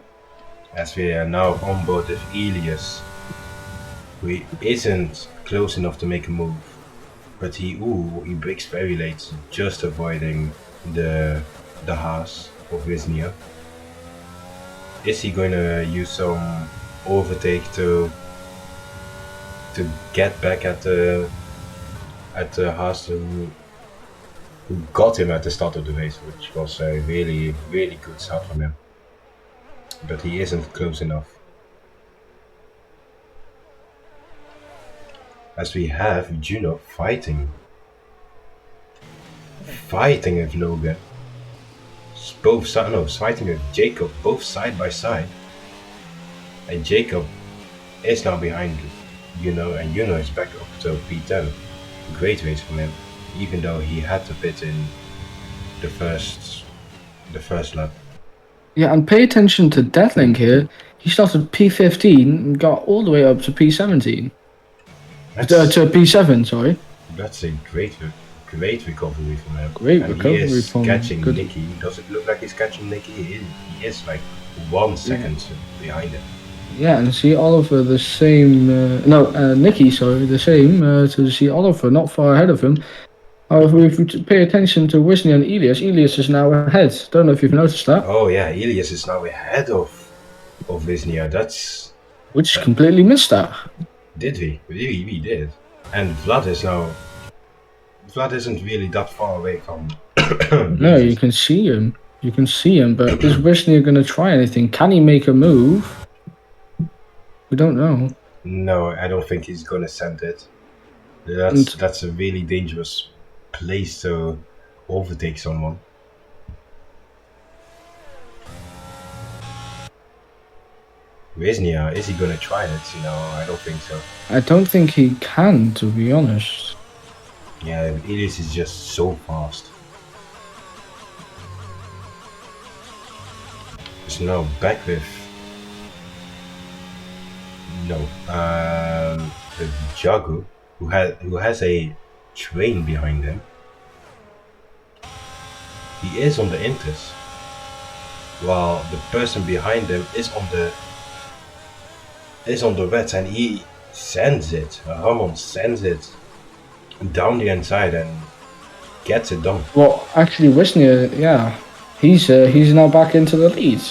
As we are now on board with Elias, who isn't close enough to make a move, but he breaks very late, just avoiding the Haas of Wisnia. Is he going to use some overtake to get back at the Haas who got him at the start of the race, which was a really, really good start from him. But he isn't close enough. As we have Juno fighting with Logan. Fighting with Jacob, both side by side. And Jacob is now behind Juno, and Juno is back up to P10. Great race from him, even though he had to pit in the first lap. Yeah, and pay attention to Deathlink here. He started P15 and got all the way up to P17. To P7, sorry. That's a great recovery from him. Great and recovery he is from catching good. Nicky. Does it look like he's catching Nicky? He is like 1 second behind him. Yeah, and see Oliver the same. Nicky, sorry, the same. To see Oliver not far ahead of him. However, if we pay attention to Wisnia and Elias is now ahead. Don't know if you've noticed that. Oh yeah, Elias is now ahead of Wisnia. Which completely missed that. Did we? We did. And Vlad isn't really that far away from. No, you can see him. But is Wisnia going to try anything? Can he make a move? We don't know. No, I don't think he's going to send it. That's a really dangerous place to overtake someone. Wisnia, is he going to try it? No, I don't think so. I don't think he can, to be honest. Yeah, Elias is just so fast. So now back with Jagu, who has a train behind him. He is on the Inters, while the person behind him is on the wets, and he sends it. Ramon sends it down the inside and gets it done. Well, actually, Wisnia, yeah, he's now back into the lead.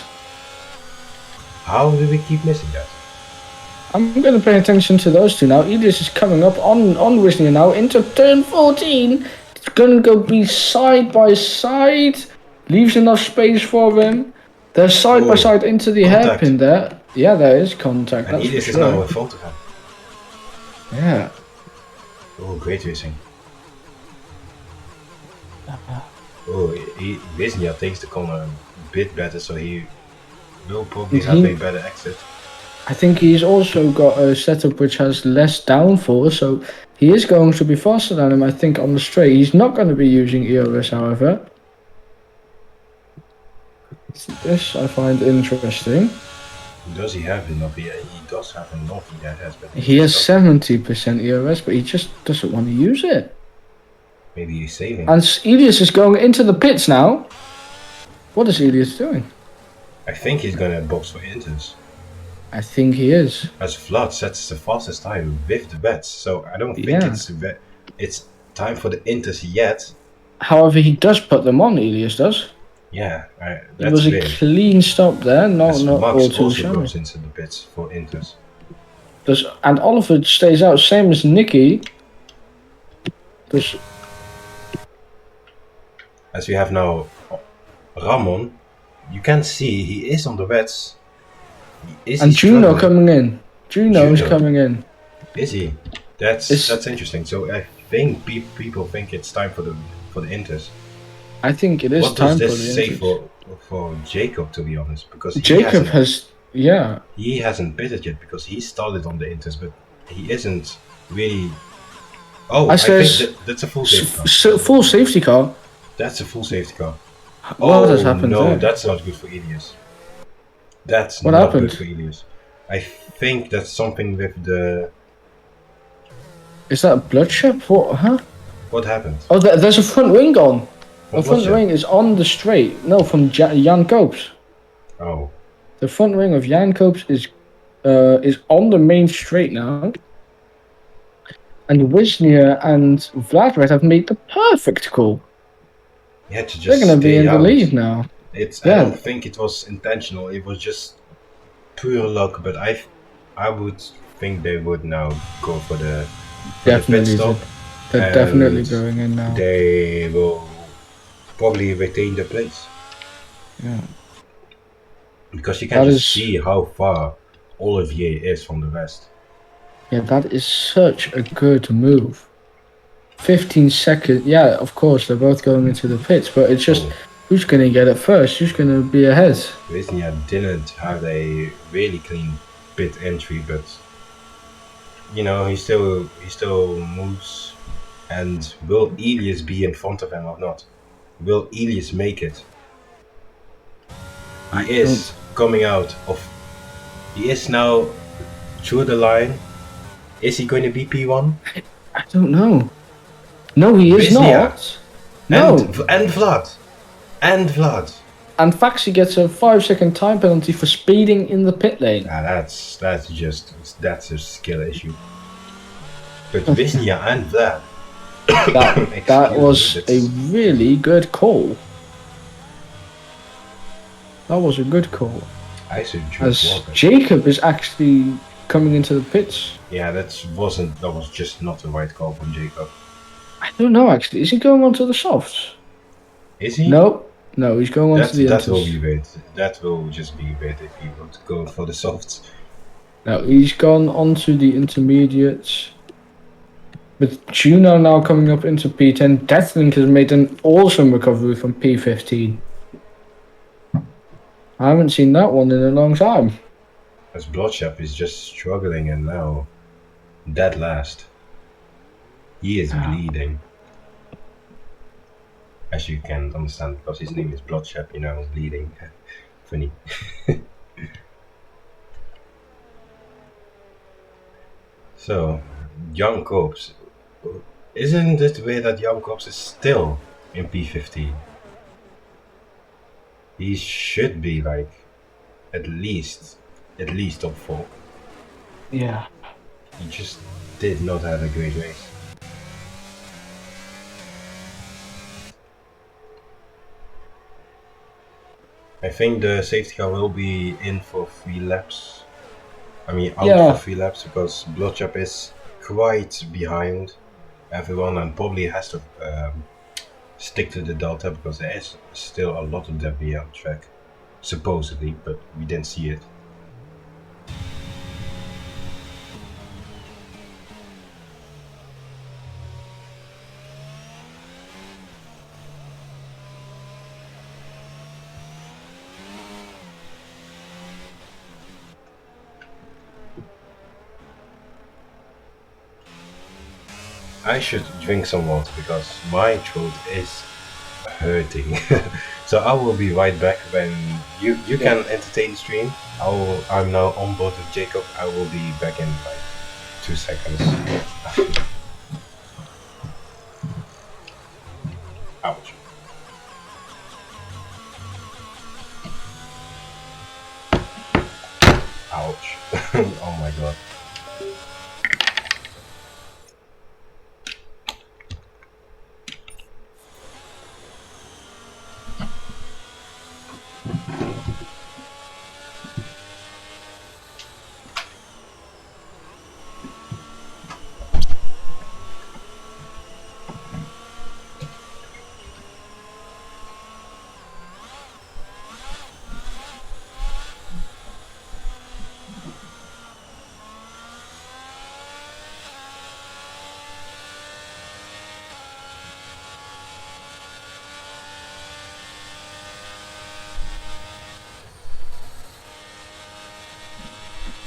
How do we keep missing that? I'm going to pay attention to those two now. Elias is coming up on Wisnia now into turn 14. It's going to go be side by side. Leaves enough space for him. They're side by side into the hairpin there. Yeah, there is contact. And Elias is now in front of him. Yeah. Oh, great racing. Oh, Wisnia takes the corner a bit better, so he will probably have a better exit. I think he's also got a setup which has less downforce, so he is going to be faster than him, I think, on the straight. He's not going to be using EOS, however. This I find interesting. Does he have enough? He does have enough. He has 70% EOS, but he just doesn't want to use it. Maybe he's saving. And Elias is going into the pits now. What is Elias doing? I think he's going to box for Inters. I think he is. As Vlad sets the fastest time with the bets, so I don't think it's time for the Inters yet. However, he does put them on, Elias does. Yeah, that's it was a clean stop there, not all too shabby. Goes into the pits for Inters. And Oliver stays out, same as Nicky. As we have now Ramon, you can see he is on the wets. And Juno coming in. Juno is coming in. Is he? That's interesting. So I think people think it's time for the Inters. I think it is What does time for this the say Inters. for Jacob, to be honest? Because Jacob has, yeah. he hasn't pitted yet because he started on the Inters, but he isn't really. Oh, I I think says that's a full safety car. full safety car. That's a full safety car. What has Oh happened no, there? that's not good for Elias. That's What not good happened? for Elias. I think that's something with the. Is that a bloodship? What? Huh? What happened? Oh, there's a front wing on. From The front Bloodshed? wing is on the straight. No, from Jan Koops. Oh, The front wing of Jan Koops is on the main straight now. And Wisnia and Vladimir have made the perfect call. he had to They're just going to be stay in the out. lead now. I Yeah, don't think it was intentional. It was just pure luck. But I would think they would now go for the pit definitely. stop. They're definitely going in now. They will probably retain the place. Yeah. Because you can That just is- see how far Olivier is from the rest. Yeah, that is such a good move. 15 seconds. Yeah, of course, they're both going into the pits, but it's just who's going to get it first? Who's going to be ahead? Wisnia didn't have a really clean pit entry, but you know he still moves. And will Elias be in front of him or not? Will Elias make it? He is coming out of. He is now through the line. Is he going to be P1? I don't know. No, he is Wisnia. not. No. And Vlad. And Vlad. And Faxi gets a 5-second time penalty for speeding in the pit lane. That's a skill issue. But Wisnia and Vlad. That was a really good call. That was a good call. I should As Walker. Jacob is actually coming into the pits. Yeah, that was just not the right call from Jacob. I don't know actually. Is he going onto the softs? Is he? No, he's going onto the That inters. will be weird. That will just be weird if he would go for the softs. No, he's gone onto the intermediates. With Juno now coming up into P10, Deathlink has made an awesome recovery from P15. I haven't seen that one in a long time. As Bloodshot is just struggling and now dead last. He is bleeding. As you can understand, because his name is Bloodshot, you know, bleeding. Funny. So, Young Corps. Isn't it weird that Young Corps is still in P15? He should be like at least top 4. Yeah. He just did not have a great race. I think the safety car will be in for 3 laps. I mean out for 3 laps because Bloodshot is quite behind everyone and probably has to stick to the delta because there is still a lot of debris on track. Supposedly, but we didn't see it. I should drink some water because my throat is hurting. So I will be right back when you can entertain the stream. I'm now on board with Jacob. I will be back in like 2 seconds. Ouch. Ouch. Oh my god.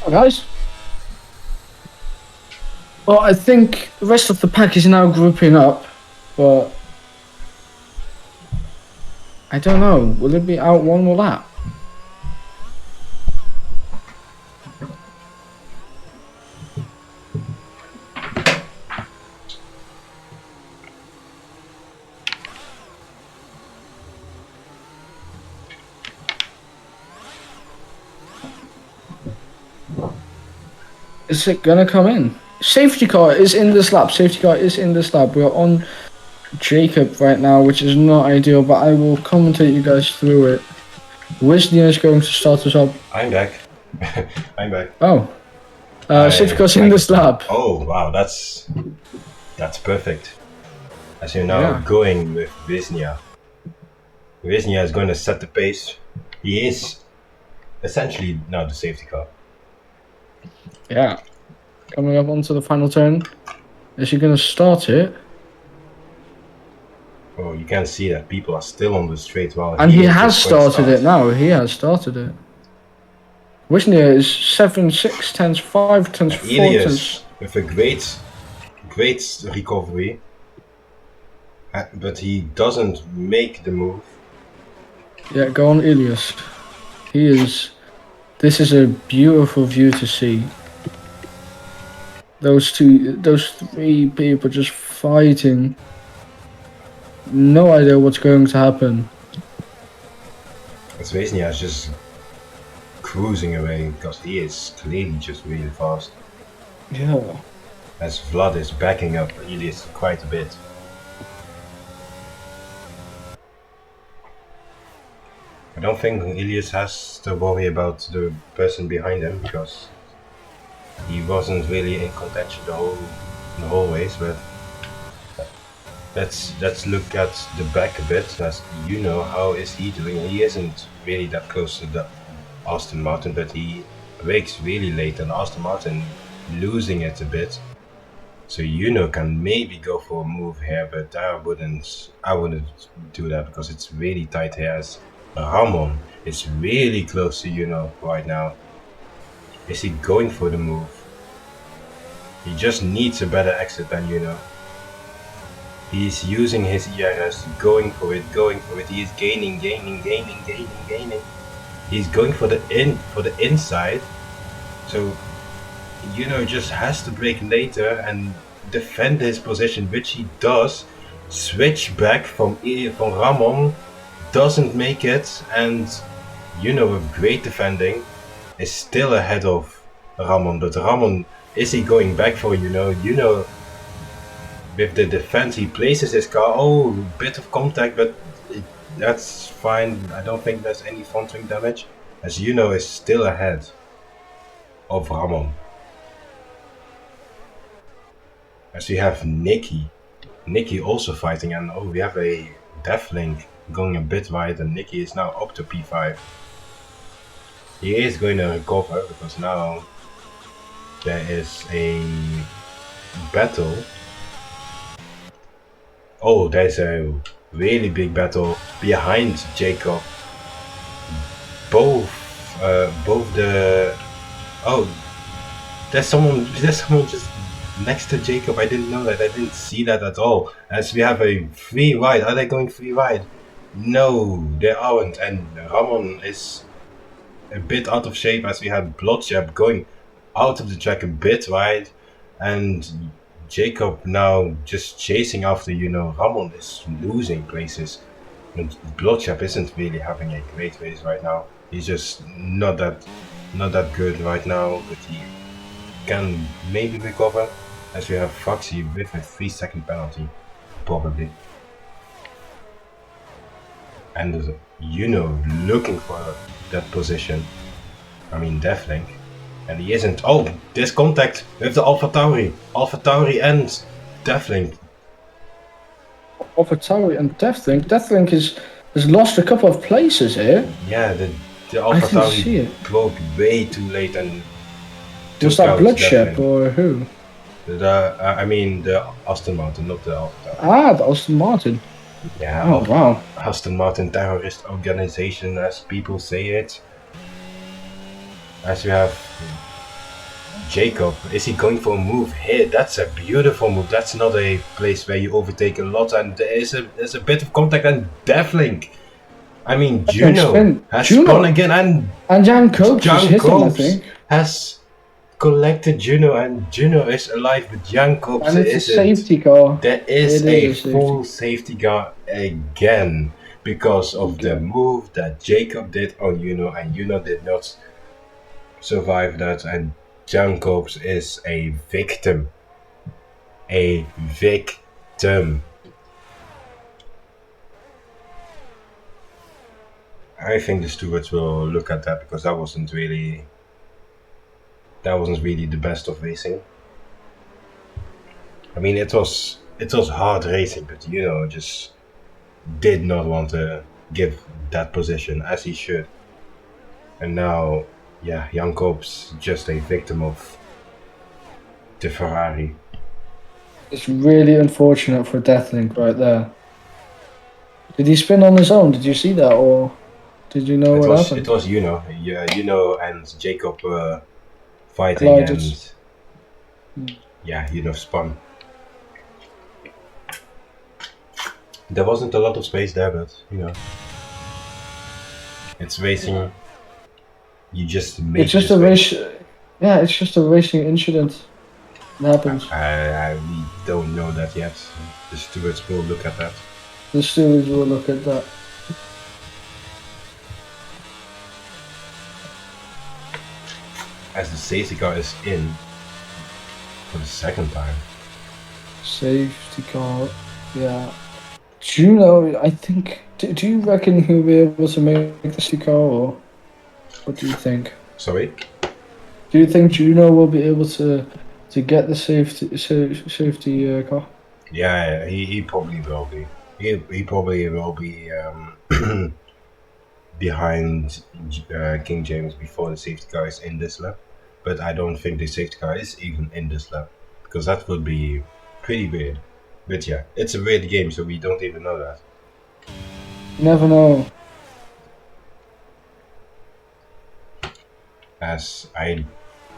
Oh, guys. Well, I think the rest of the pack is now grouping up, but I don't know. Will it be out one more lap? Is it gonna come in? Safety car is in this lap. Safety car is in this lap. We're on Jacob right now, which is not ideal, but I will commentate you guys through it. Wisnia is going to start us up. I'm back. I'm back. Oh. Safety car's in this lap. Oh wow, that's perfect. As you're now going with Wisnia. Wisnia is going to set the pace. He is essentially now the safety car. Yeah. Coming up onto the final turn. Is he going to start it? Oh, you can see that people are still on the straight while and he has started it now. He has started it. Wisnia is 7, 6 tenths, 5 tenths, 4 tenths. With a great recovery. But he doesn't make the move. Yeah, go on, Ilias. He is. This is a beautiful view to see. Those three people just fighting. No idea what's going to happen. Wisnia is just cruising away because he is clearly just really fast. Yeah. As Vlad is backing up Ilias quite a bit. I don't think Ilias has to worry about the person behind him because he wasn't really in contention the whole race, but let's look at the back a bit. As you know, how is he doing? He isn't really that close to the Aston Martin, but he brakes really late, and Aston Martin losing it a bit. So can maybe go for a move here, but I wouldn't do that because it's really tight here. As Ramon is really close to right now. Is he going for the move? He just needs a better exit than He's using his ERS, going for it. He is gaining. He's going for the inside. So just has to brake later and defend his position, which he does. Switch back from Ramon, doesn't make it, and with great defending is still ahead of Ramon. But Ramon, is he going back for with the defense he places his car? Oh, bit of contact, but that's fine. I don't think there's any front wing damage, as is still ahead of Ramon. As we have Nicky also fighting, and we have a Deathlink going a bit wide, and Nicky is now up to P5. He is going to recover because now there is a battle. Oh, there's a really big battle behind Jacob. Both the. Oh, there's someone just next to Jacob. I didn't know that. I didn't see that at all. As we have a free ride. Are they going free ride? No, they aren't. And Ramon is a bit out of shape, as we had Bloodshed going out of the track a bit wide, and Jacob now just chasing after. Ramon is losing places. And Bloodshed isn't really having a great race right now. He's just not that good right now, but he can maybe recover. As we have Foxy with a 3-second penalty, probably. And looking for that position. I mean, Deathlink. And he isn't. Oh, there's contact with the Alpha Tauri and Deathlink. Alpha Tauri and Deathlink. Deathlink has lost a couple of places here. Yeah, the Alpha Tauri broke way too late and. Was that Bloodshed or who? I mean the Aston Martin, not the Alpha Tauri. Ah, the Aston Martin. Yeah. Oh wow. Aston Martin terrorist organization, as people say it. As we have Jacob, is he going for a move here? That's a beautiful move. That's not a place where you overtake a lot, and there's a bit of contact and Devlink. I mean, Juno has spun again, and Jan Copes Jan is hitting, I Copes think. has collected Juno, and Juno is alive, but Jan Copes And it's isn't. a safety car. There is a full safety car again because of the move that Jacob did on Juno, and Juno did not survive that, and Jan Copes is a victim. A victim. I think the stewards will look at that because that wasn't really the best of racing. I mean, it was hard racing, but just did not want to give that position as he should. And now, yeah, Jan Copes just a victim of the Ferrari. It's really unfortunate for Deathlink right there. Did he spin on his own? Did you see that, or did you know what happened? It was Juno and Jacob fighting, and yeah, spun. There wasn't a lot of space there, but it's racing. You just make. It's just a race. Yeah, it's just a racing incident. It happens. We don't know that yet. The stewards will look at that. The stewards will look at that. As the safety car is in for the second time. Safety car, yeah. Juno, I think. Do you reckon he'll be able to make the safety car, or what do you think? Sorry? Do you think Juno will be able to get the safety car? Yeah, he probably will be. He probably will be behind King James before the safety car is in this lap. But I don't think the safety car is even in this lap, because that would be pretty weird. But yeah, it's a weird game, so we don't even know that. You never know.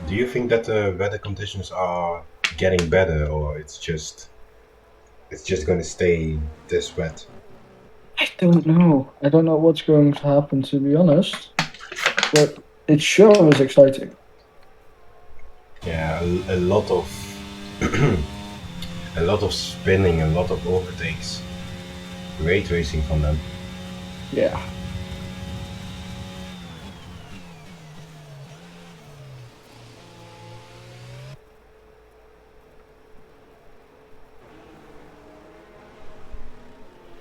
Do you think that the weather conditions are getting better, or it's just going to stay this wet? I don't know. I don't know what's going to happen, to be honest. But it sure is exciting. Yeah, a lot of a lot of spinning, a lot of overtakes. Great racing from them. Yeah.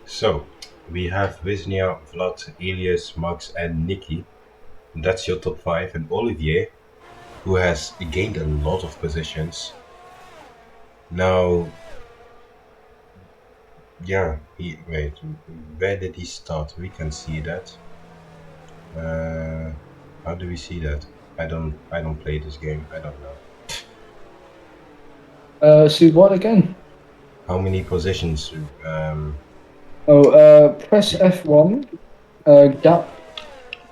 So, we have Wisnia, Vlad, Elias, Max and Nicky. That's your top 5. And Olivier, who has gained a lot of positions. Now, yeah, where did he start? We can see that. How do we see that? I don't play this game. I don't know. See what again? How many positions? Press F1. Gap.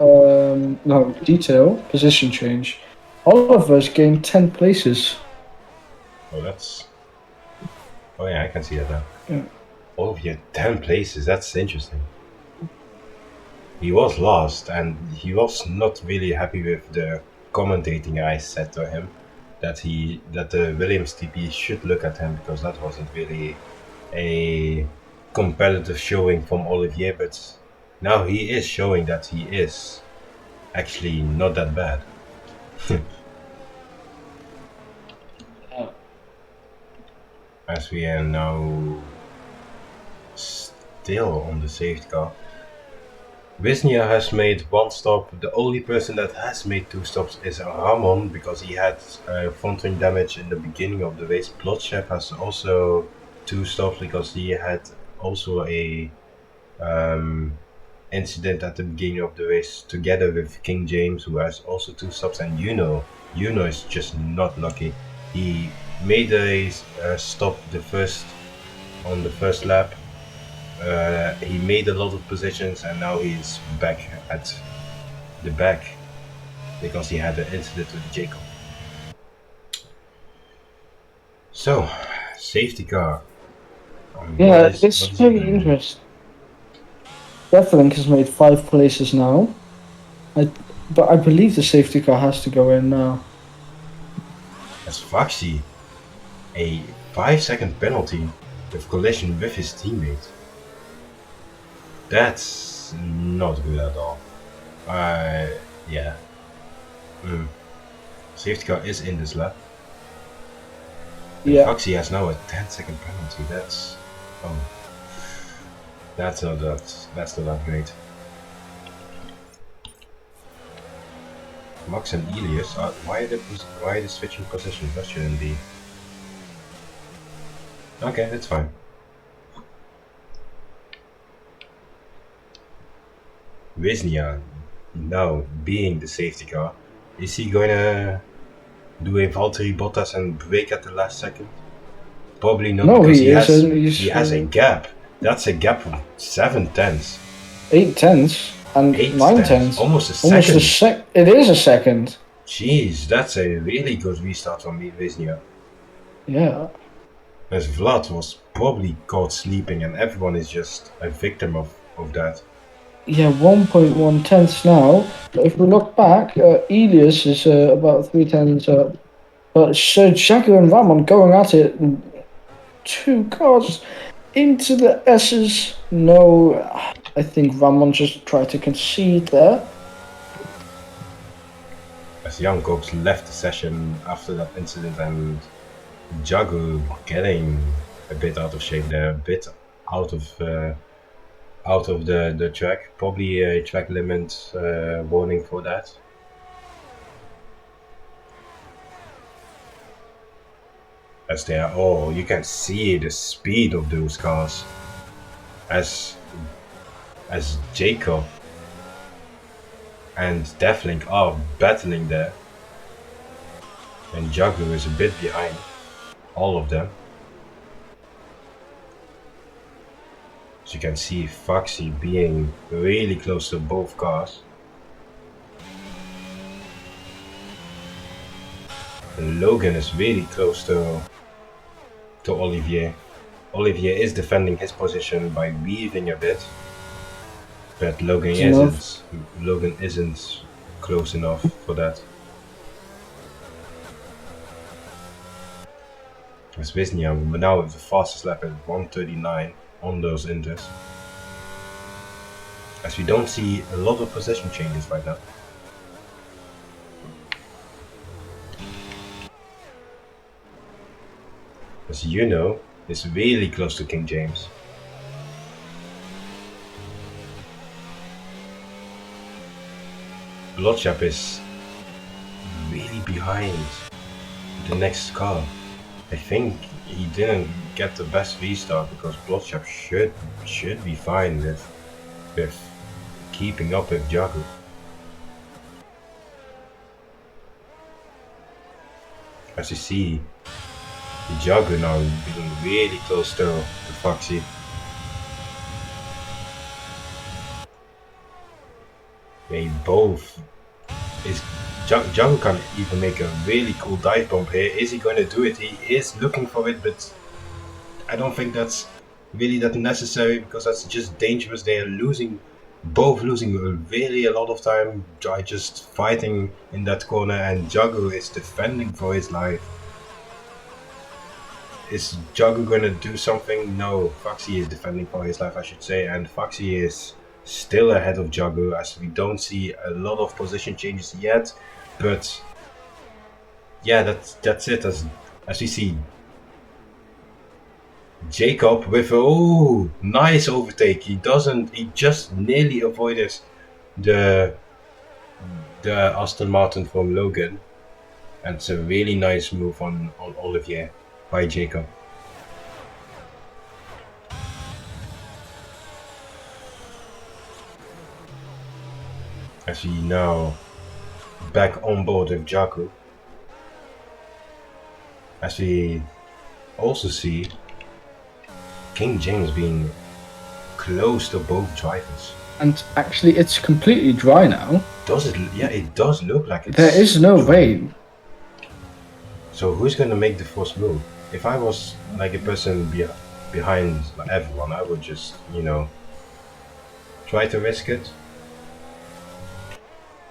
No, detail. Position change. All of us gained 10 places. Oh yeah, I can see that now. Yeah. Oh yeah, 10 places. That's interesting. He was lost, and he was not really happy with the commentating I said to him that the Williams TP should look at him, because that wasn't really a competitive showing from Olivier, but now he is showing that he is actually not that bad. As we are now still on the safety car. Wisnia has made 1 stop. The only person that has made 2 stops is Ramon, because he had front wing damage in the beginning of the race. Plotchev has also 2 stops because he had also a incident at the beginning of the race together with King James, who has also 2 stops. And Juno is just not lucky. He made a stop on the first lap. He made a lot of positions, and now he's back at the back because he had an incident with Jacob. So, safety car. Yeah, What it's is he very gonna do? interesting. Definitely has made 5 places now. But I believe the safety car has to go in now. As Foxy, a 5-second penalty with collision with his teammate. That's not good at all. Yeah. Safety car is in this lap. And Yeah. Foxy has now a 10-second penalty. That's that's not that great. Max and Elias, why are they switching position? That shouldn't be. Okay, that's fine. Wisnia, now being the safety car, is he gonna do a Valtteri Bottas and brake at the last second? Probably not, No, because he isn't. he has a gap. That's a gap of 7/10, 8 tenths and 8/10, 9 tenths. almost a Almost a second. It is a second. Jeez, that's a really good restart from Wisnia. Yeah. As Vlad was probably caught sleeping, and everyone is just a victim of that. Yeah, 1.1 tenths now. But if we look back, Elias is about 3 tenths up. But Jaguar and Ramon going at it. 2 cars into the S's. No, I think Ramon just tried to concede there. As Jan Cox left the session after that incident, and Jagu getting a bit out of shape there, a bit out of the track. Probably a track limit warning for that. As they are, oh, you can see the speed of those cars. As Jacob and Devlin are battling there, and Jagu is a bit behind all of them. As you can see, Foxy being really close to both cars. And Logan is really close to Olivier. Olivier is defending his position by weaving a bit, but Logan isn't close enough for that. As Wisnia now with the fastest lap at 1:39 on those inters. As we don't see a lot of position changes right now. As you know, is really close to King James. Bloodshap is really behind the next car. I think he didn't get the best restart, because Bloodshap should be fine with keeping up with Jagu. As you see, Jagu now being really close to Foxy. They both Jagu can even make a really cool dive bomb here. Is he going to do it? He is looking for it, but I don't think that's really that necessary, because that's just dangerous. They are both losing really a lot of time by just fighting in that corner, and Jagu is defending for his life. Is Jagu going to do something? No, Foxy is defending for his life, I should say, and Foxy is still ahead of Jagu, as we don't see a lot of position changes yet. But yeah, that's it. As we see Jacob with a nice overtake. He just nearly avoided the Aston Martin from Logan, and it's a really nice move on Olivier by Jacob. As we now back on board with Jagu. As we also see King James being close to both drivers. And actually, it's completely dry now. Does it? Yeah, it does look like it's. There is no dry. rain. So who's gonna make the first move? if I was like a person behind everyone, I would just, try to risk it.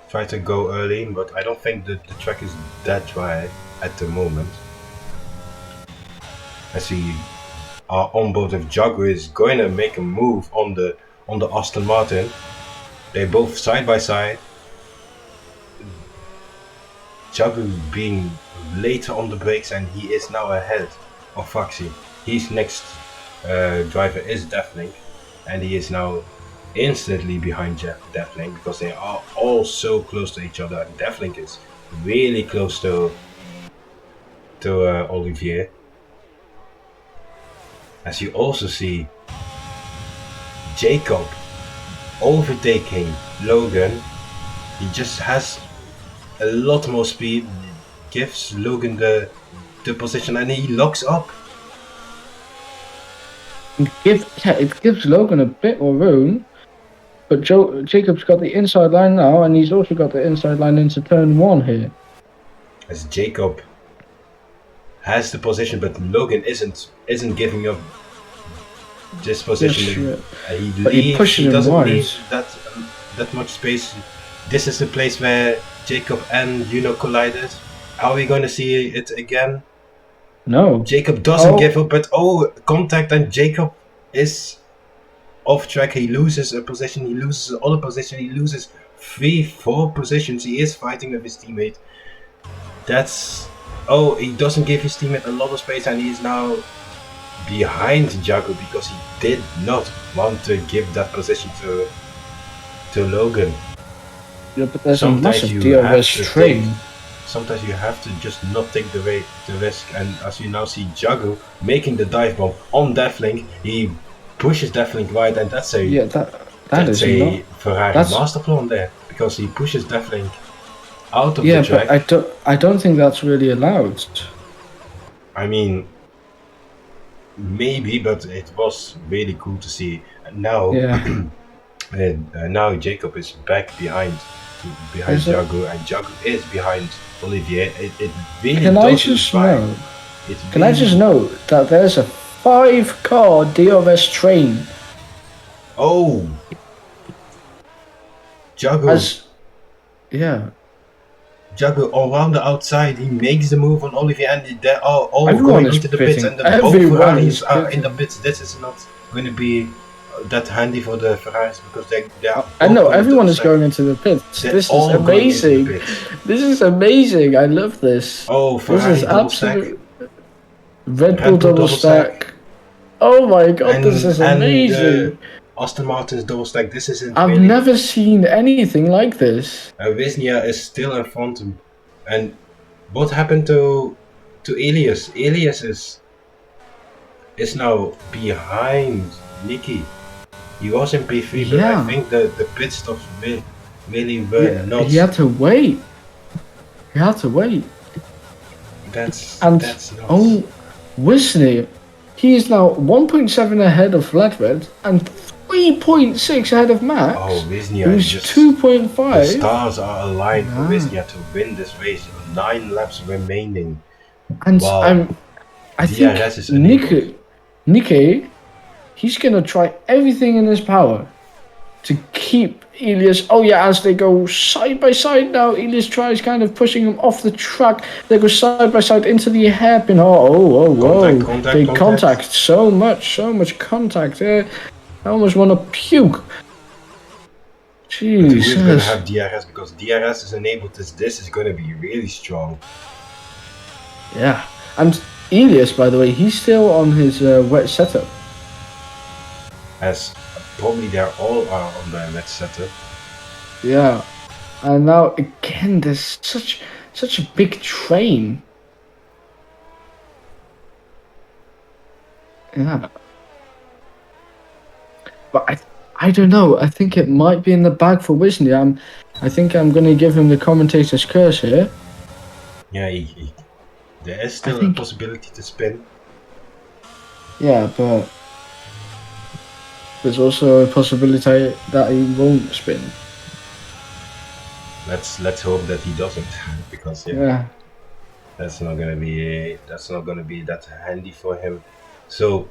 Try to go early, but I don't think that the track is that dry at the moment. I see our onboard of Jaguar is going to make a move on the Aston Martin. They're both side by side. Jaguar being later on the brakes, and he is now ahead of Foxy. His next driver is Deflink, and he is now instantly behind Deflink because they are all so close to each other. Deflink is really close to Olivier. As you also see Jacob overtaking Logan. He just has a lot more speed, gives Logan the position, and he locks up. It gives Logan a bit more room, but Jacob's got the inside line now, and he's also got the inside line into turn 1 here. As Jacob has the position, but Logan isn't giving up this position. He pushes him doesn't wide. need that much space. This is the place where Jacob and collided. Are we going to see it again? No. Jacob doesn't give up, but contact, and Jacob is off track. He loses a position, he loses another position, he loses 3-4 positions. He is fighting with his teammate. He doesn't give his teammate a lot of space, and he is now behind Jaguar because he did not want to give that position to Logan. Yeah, but there's a massive DRS train. Sometimes you have to just not take the risk, and as you now see Jaguar making the dive bomb on Deflink, he pushes Deflink wide, and that's a Ferrari master plan there, because he pushes Deflink out of the track. But I don't think that's really allowed. I mean, maybe, but it was really cool to see. Now, now Jacob is back behind Jaguar, and Jaguar is behind Olivier. It really Can I just know that there's a 5-car DRS train? Oh, Jaguar. Jaguar around the outside, he makes the move on Olivier, and they are all going into the pits, and both Ferraris are in the pits. This is not going to be that handy for the Ferraris, because they are. I know everyone is going into the pits. This is amazing. This is amazing. I love this. Oh, Ferrari, this is absolute Red Bull double stack. Oh my god, this is amazing. Aston Martin's double stack. This is. I've never seen anything like this. Wisnia is still in front, and what happened to Elias? Elias is now behind Nicky. He was in P3, but I think the pit stops really were not. He had to wait. That's nuts. Oh, Wisnia, he is now 1.7 ahead of Flatred and 3.6 ahead of Max. Oh, Wisnia, who's 2.5. The stars are aligned for Wisnia to win this race. 9 laps remaining. And I think Nicky, he's gonna try everything in his power to keep Elias. As they go side by side now, Elias tries kind of pushing him off the track. They go side by side into the hairpin. Contact. So much contact there. I almost want to puke. Jesus. Who's going to have DRS, because DRS is enabled. This is going to be really strong. Yeah. And Elias, by the way, he's still on his wet setup. As probably they all are on their wet setup. Yeah. And now again, there's such a big train. Yeah. But I don't know. I think it might be in the bag for Wisnia. I think I'm going to give him the commentator's curse here. Yeah, there is still a possibility to spin. Yeah, but there's also a possibility that he won't spin. Let's hope that he doesn't, because That's not gonna be that handy for him. So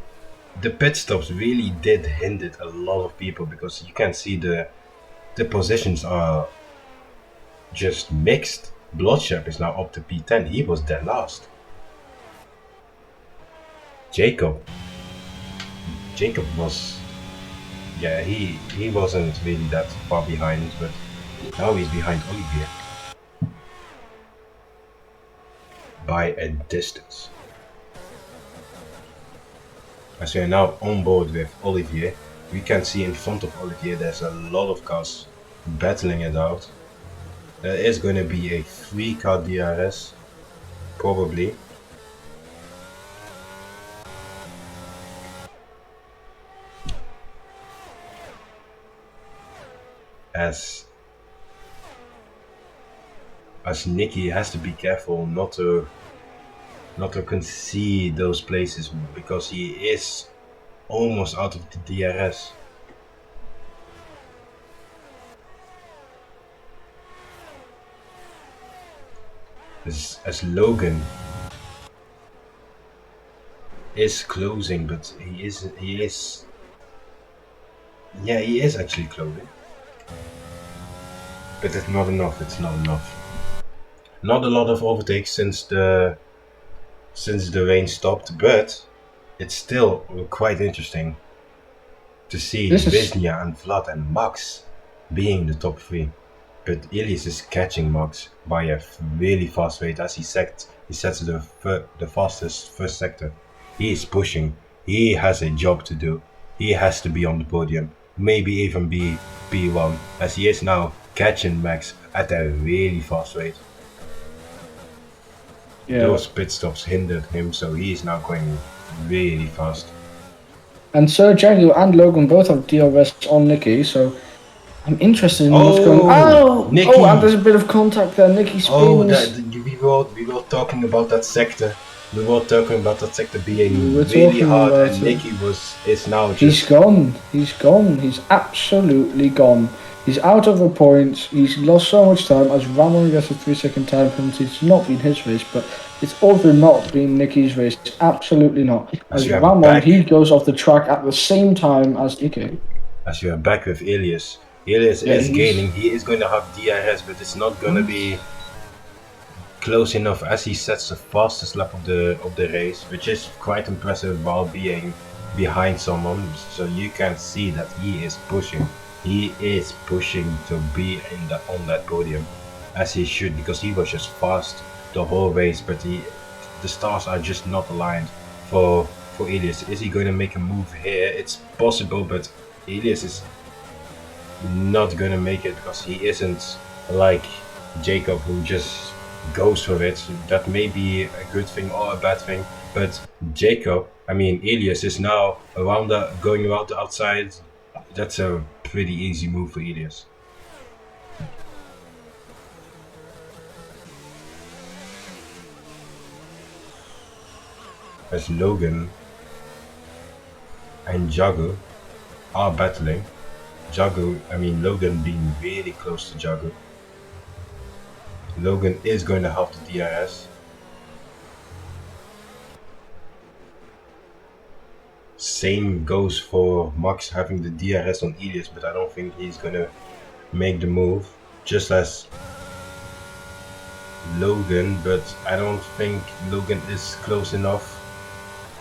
the pit stops really did hinder a lot of people because you can see the positions are just mixed. Bloodship is now up to P10. He was dead last. Jacob was, yeah, he wasn't really that far behind, but now he's behind Olivier by a distance. As we are now on board with Olivier, we can see in front of Olivier there's a lot of cars battling it out. There is going to be a 3-car DRS, probably. As Nicky has to be careful not to concede those places because he is almost out of the DRS. As Logan is closing, but he is actually closing. But it's not enough. Not a lot of overtakes since the rain stopped, but it's still quite interesting to see Wisnia and Vlad and Max being the top 3. But Elias is catching Max by a really fast rate as he sets the fastest first sector. He is pushing. He has a job to do. He has to be on the podium, maybe even be P1, as he is now catching Max at a really fast rate. Yeah. Those pit stops hindered him, so he is now going really fast. And Sergio and Logan both have DRS on Nicky, so I'm interested in what's going on. Nicky. And there's a bit of contact there. Nicky spins. We were talking about that sector. We were talking about that sector being really hard, and Nicky is now just... He's gone. He's absolutely gone. He's out of the points. He's lost so much time. As Ramon gets a 3-second time penalty, it's not been his race, but it's also not been Nicky's race. It's absolutely not. As Ramon, he goes off the track at the same time as Nicky. As you are back with Elias. Elias is gaining. He is going to have DRS, but it's not going to be close enough as he sets the fastest lap of the race, which is quite impressive while being behind someone. So you can see that he is pushing. He is pushing to be on that podium, as he should, because he was just fast the whole race. But the stars are just not aligned for Elias. Is he going to make a move here? It's possible, but Elias is not going to make it because he isn't like Jacob, who just goes for it. That may be a good thing or a bad thing, but Elias is now going around the outside. That's a pretty easy move for Elias. As Logan and Jago are battling. Logan being really close to Jago. Logan is going to have the DRS. Same goes for Max having the DRS on Elias, but I don't think he's going to make the move. Just as Logan, but I don't think Logan is close enough.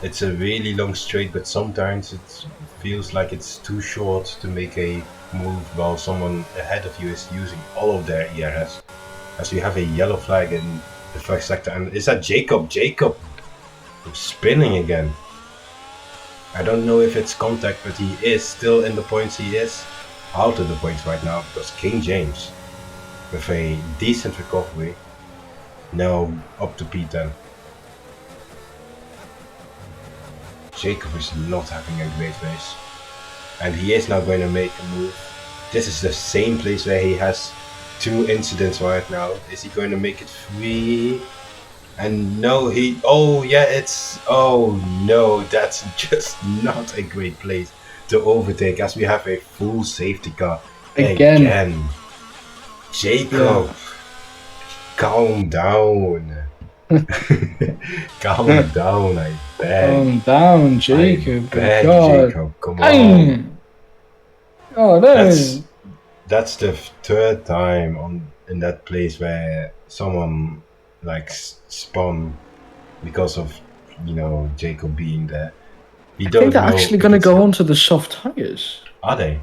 It's a really long straight, but sometimes it feels like it's too short to make a move while someone ahead of you is using all of their ERS. As we have a yellow flag in the first sector, and is that Jacob? Jacob spinning again. I don't know if it's contact, but he is still in the points. He is out of the points right now because King James, with a decent recovery, now up to P10. Jacob is not having a great race, and he is now going to make a move. This is the same place where he has 2 incidents right now. Is he going to make it 3? And no, oh no, that's just not a great place to overtake, as we have a full safety car again. Jacob, calm down. Calm down, I beg. Calm down, I Jacob. beg, God. Jacob. Come on. Dang. Oh, no. That's the third time in that place where someone like spun because of Jacob being there. We I think don't they're know actually if going to it's go him. onto the soft tires. Are they?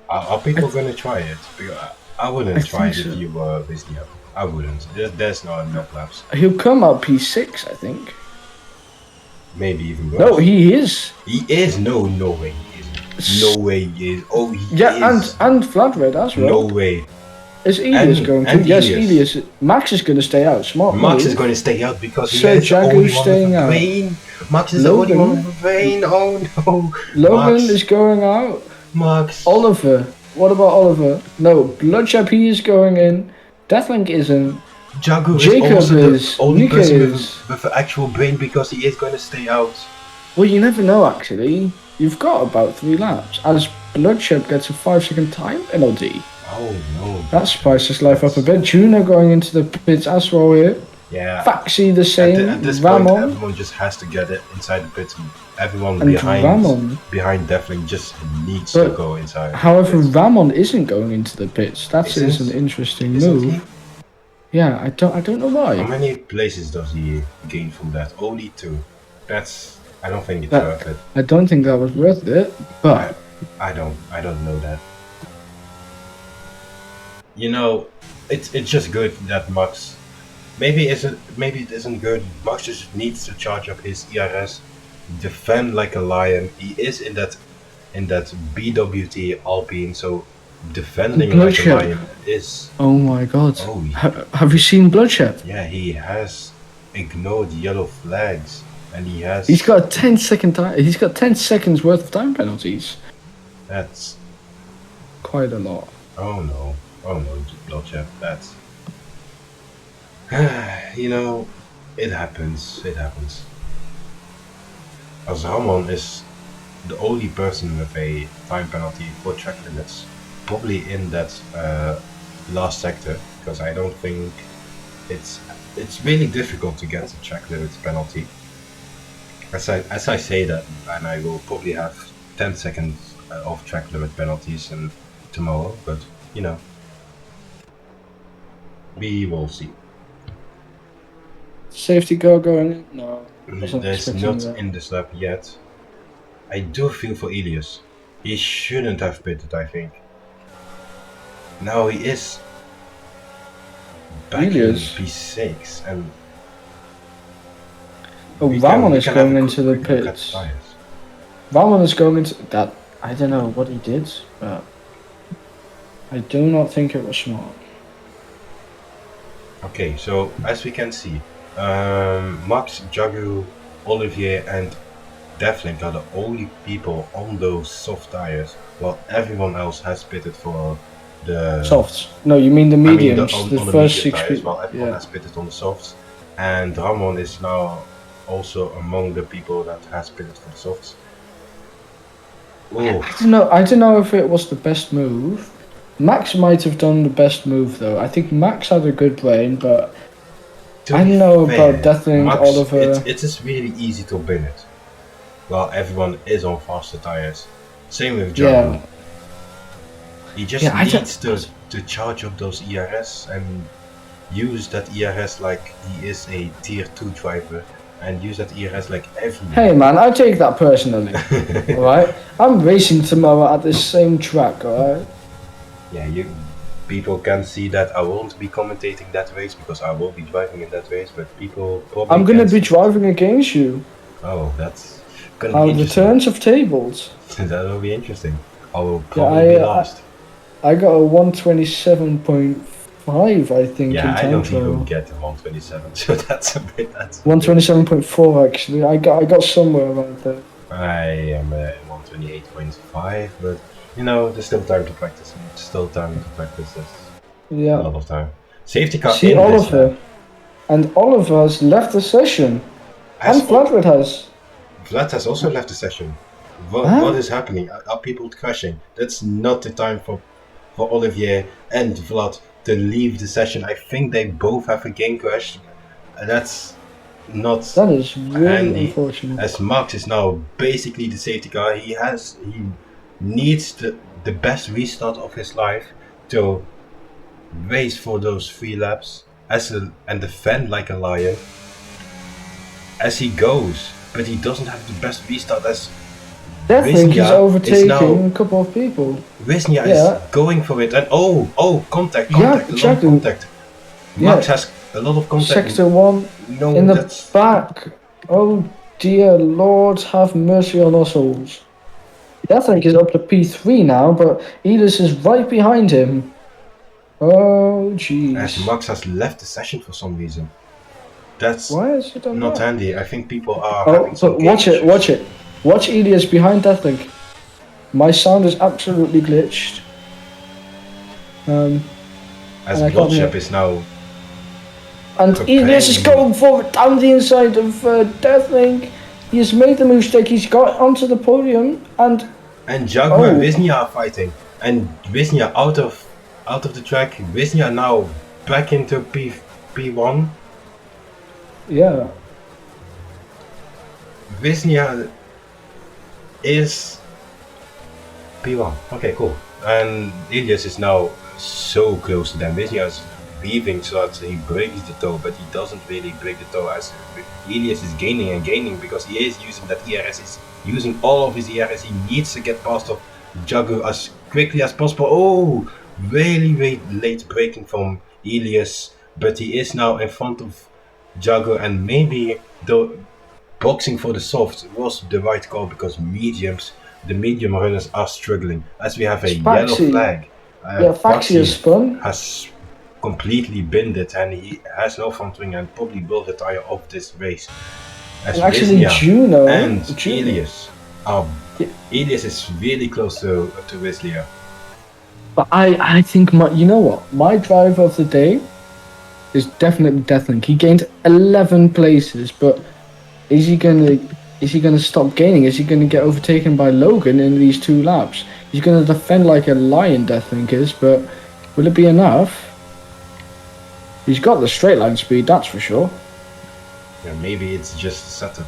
Are people going to try it? Because I wouldn't I try it think if so. you were with me. I wouldn't. There's not enough laps. He'll come out P6, I think. Maybe even worse. No, he is. He is. No way he isn't. No way he is. Oh, he Yeah, is. and Flatred as well. No way. Is Elias going to? And Yes, Elias. Max is going to stay out. Smart Max move. is going to stay out because he Sir is the Jagu's only one staying with a out. brain. Max is the only one with a brain. Oh no. Logan Max. is going out. Max. Oliver. What about Oliver? No, Bloodshot he is going in. Deathlink isn't. Jagu Jacob is also is. the only Nika person is. with an actual brain because he is going to stay out. Well, you never know actually. You've got about 3 laps. As Bloodshot gets a 5-second time penalty. Oh no. That spices life up a bit. Juno going into the pits as well here. Yeah. Faxi the same. At this Ramon. point, everyone just has to get it inside the pits. Everyone And behind Ramon. Deathling just needs to go inside. However, Ramon isn't going into the pits. That is Isn't? an interesting Isn't move. he? Yeah, I don't know How why. many places does he gain from that? Only 2. I don't think it's worth it. I don't think that was worth it, but I don't know that. It's just good that Max maybe it isn't good. Max just needs to charge up his ERS, defend like a lion. He is in that BWT Alpine, so defending like a lion is. Oh my god! Oh, have you seen Bloodshed? Yeah, he has ignored yellow flags, and he has. He's got a 10-second time. He's got 10 seconds worth of time penalties. That's quite a lot. Oh no, Bloodshed. That's. It happens. As Ramon is the only person with a time penalty for track limits, probably in that last sector, because I don't think it's really difficult to get the track limits penalty. As I say that, and I will probably have 10 seconds of track limit penalties and tomorrow, but we will see. Safety car going in? No. There's not in this lap yet. I do feel for Elias. He shouldn't have pitted, I think. Now he is back Elias? in P6 and Ramon is going into the pits. Ramon is going into that. I don't know what he did, but I do not think it was smart. Okay, so as we can see, Max, Jagu, Olivier and Deathling are the only people on those soft tires, while everyone else has pitted for the softs. No, you mean the mediums. on the first first medium 6 tires, people. while everyone has pitted on the softs, and Ramon is now also among the people that has pitted for the softs. I don't know if it was the best move. Max might have done the best move though. I think Max had a good brain, but I don't know about Deathling, Oliver. It is really easy to bin it, while everyone is on faster tires. Same with John. Yeah. He just needs to charge up those ERS and use that ERS like he is a tier 2 driver, and use that ERS like everyone. Hey man, I take that personally. Alright? I'm racing tomorrow at this same track, alright? Yeah, people can see that I won't be commentating that race because I will be driving in that race, but people probably I'm gonna be driving against you. Oh, that's gonna be interesting. The turns of tables. That will be interesting. I will probably be lost. I got a 127.5, I think. Yeah, in time I don't trial. even get 127, so that's a bit. 127.4 actually. I got somewhere around there. I am at 128.5, but there's still time to practice. There's still time to practice this. Yeah. A lot of time. Safety car. See Oliver, and Oliver has left the session, and Flatred has. Vlad has also left the session. What is happening? Are people crashing? That's not the time for Olivier and Vlad to leave the session. I think they both have a game crash. That's not That is really handy. unfortunate. As Max is now basically the safety car, he needs the best restart of his life to race for those 3 laps and defend like a lion as he goes. But he doesn't have the best restart as Definitely he's Wisnia overtaking now- a couple of people. Wisnia Yeah. is going for it, and contact, Yeah, a lot of exactly. contact. Yeah. Max has a lot of contact. Sector 1 No, in the that's back. Oh dear Lord, have mercy on us souls. Deathink is up to P3 now, but Elis is right behind him. Oh as jeez. Max has left the session for some reason. That's Why is it done not that? handy. I think people are Oh, having some but watch game it, issues. watch it. Watch Elias behind Deathlink. My sound is absolutely glitched. As and I can't Bloodship hear. is now And preparing Elias is the going for it down the inside of Deathlink. He has made the mistake. He's got onto the podium, and Jaguar and Oh. Wisnia are fighting, and Wisnia out of the track. Wisnia now back into P1. yeah, Wisnia is P1. Okay, cool. And Elias is now so close to them. Wisnia is weaving so that he breaks the toe, but he doesn't really break the toe as Elias is gaining and gaining because he is using that ERS. He's using all of his ERS. He needs to get past of Jagu as quickly as possible. Oh, really late braking from Elias, but he is now in front of Jagu, and maybe the boxing for the soft was the right call because the medium runners are struggling as we have a yellow Faxi. flag. yeah. Faxi has spun. Has completely binned it and he has no front wing and probably will retire off this race. As And actually, Wisnia Juno and Juno- Elias are. Elias is really close to Wisnia. But I think you know what? My driver of the day is definitely Deathlink. He gained 11 places, but is he gonna stop gaining? Is he gonna get overtaken by Logan in these 2 laps? He's gonna defend like a lion, Deathlink is, but will it be enough? He's got the straight line speed, that's for sure. Yeah, maybe it's just a setup.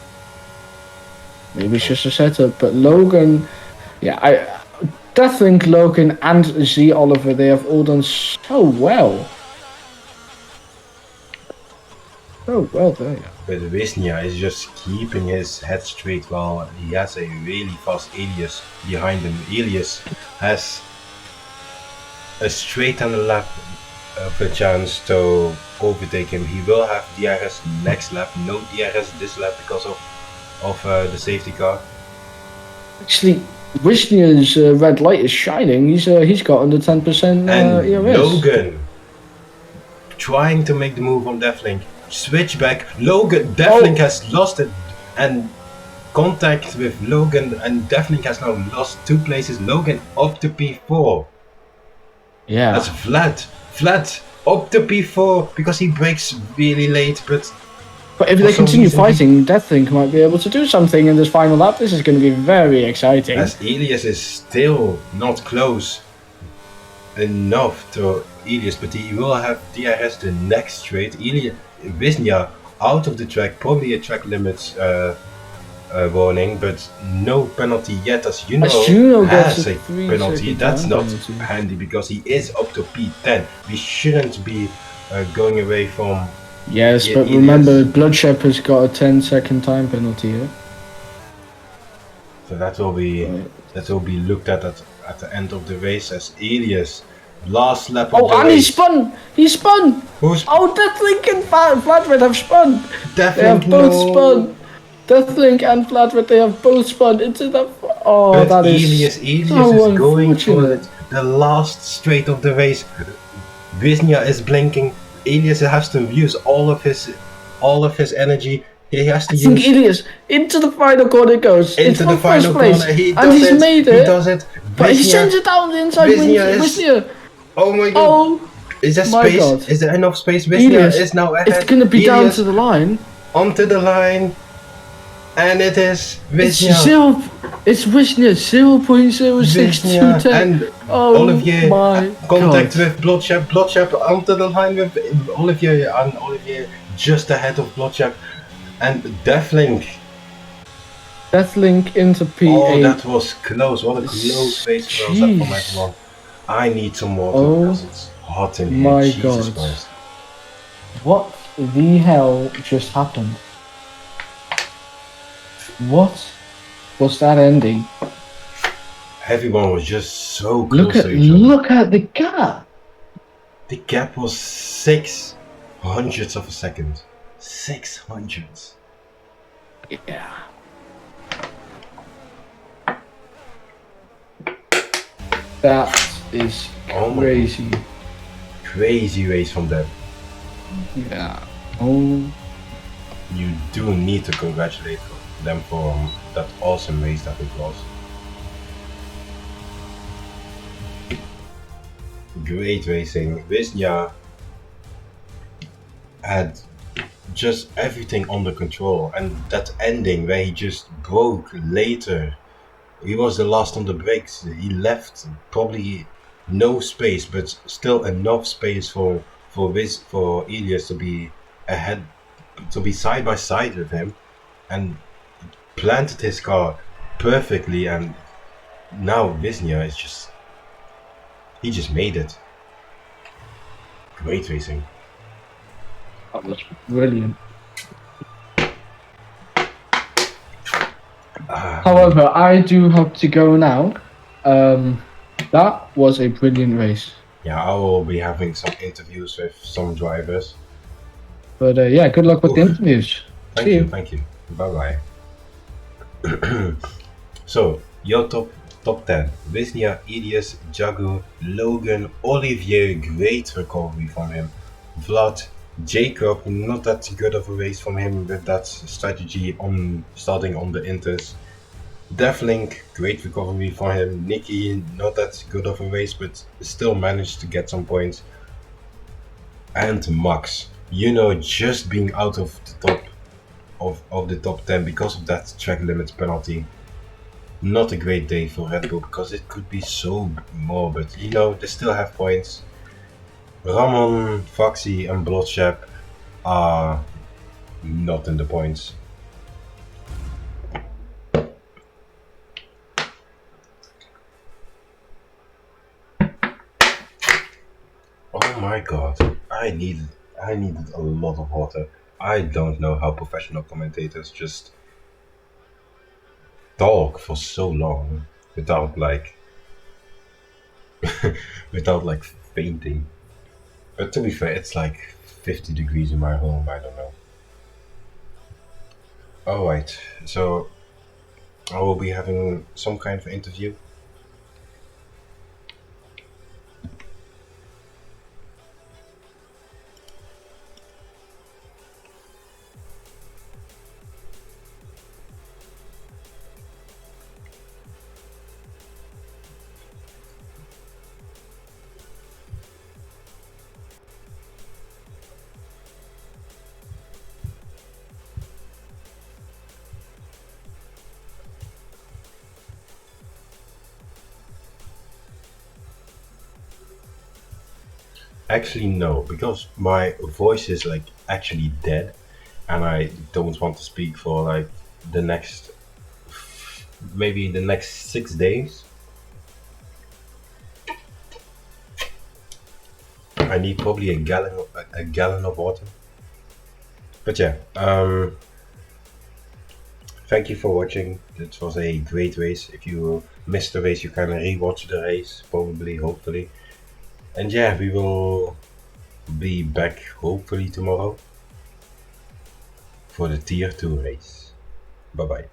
Maybe it's just a setup, but Logan, Deathlink, Logan, and Z Oliver, they have all done so well. So well there. But Wisnia is just keeping his head straight while he has a really fast Elias behind him. Elias has a straight and a lap of a chance to overtake him. He will have DRS next lap, no DRS this lap because of the safety car. Actually, Wisnia's red light is shining. He's got under 10% And ERS. Logan trying to make the move on Deathlink. Switch back. Deathlink has lost it and contact with Logan, and Deathlink has now lost 2 places. Logan up to P4. Yeah. That's flat up to P4 because he breaks really late. But But if for they some continue reason fighting, Deathlink might be able to do something in this final lap. This is going to be very exciting. as Elias is still not close enough to Elias, but he will have DRS the next straight. Wisnia out of the track, probably a track limits warning, but no penalty yet. As Juno gets has a a 3 penalty, second that's time not penalty. handy because he is up to P10. We shouldn't be going away from. Yes, Yeah, but it remember, is. Bloodshep has got a 10-second time penalty here. So that will be looked at the end of the race as Elias last lap of the Oh, and he race. spun! He spun! Who's Oh, Deathlink and Flatred have spun! They have Deathlink? both No. spun! Deathlink and Flatred, they have both spun into the... Oh, But that is Elias so is going for unfortunate. the last straight of the race. Wisnia is blinking. Elias has to use all of his energy. He has to I think use Elias, into the final corner it goes. It's into the for first final place. corner. He And does he's it. made He it. does it. But he Wisnia- sends it down the inside Wisnia is- Wisnia. Oh my god! Oh, Is there my space? God. Is there enough space? Wisnia Elias, is now ahead. it's going to be down Elias to the line. onto the line, and it is It's Wisnia. It's Wisnia, 0.06210. And Oh Olivier my contact God. with Bloodshep onto the line with Olivier, and Olivier just ahead of Bloodshep. And Deathlink. Deathlink into P8. Oh, that was close. What a close race was that for Match 1. I need some water because it's hot in here. My Jesus God. Christ. What the hell just happened? What was that ending? Everyone was just so close to each other. Look at the gap. The gap was 600ths of a second. 600ths. Yeah. That is crazy. Crazy race from them. Yeah. Oh. You do need to congratulate them for that awesome race that it was. Great racing. Wisnia had just everything under control, and that ending where he just broke later, he was the last on the brakes. He left probably no space, but still enough space for Elias to be ahead, to be side by side with him, and planted his car perfectly. And now Wisnia is just, he just made it. Great racing. That was brilliant. However, I do have to go now. That was a brilliant race. Yeah, I will be having some interviews with some drivers. But yeah, good luck with the interviews. Thank you. Bye bye. So, your top 10. Wisnia, Elias, Jago, Logan, Olivier, great recovery from him. Vlad, Jacob, not that good of a race from him with that strategy on starting on the Inters. Deathlink, great recovery for him. Nicky, not that good of a race, but still managed to get some points. And Max, just being out of the top of the top 10 because of that track limits penalty. Not a great day for Red Bull because it could be so more, but they still have points. Ramon, Foxy and Bloodshep are not in the points. Oh my god, I needed a lot of water. I don't know how professional commentators just talk for so long without fainting. But to be fair, it's like 50 degrees in my home, I don't know. Alright, so I will be having some kind of interview. Actually no, because my voice is actually dead and I don't want to speak for maybe the next 6 days. I need probably a gallon of water. But yeah, thank you for watching. It was a great race. If you missed the race, you can rewatch the race, probably, hopefully. And yeah, we will be back hopefully tomorrow for the tier 2 race. Bye bye.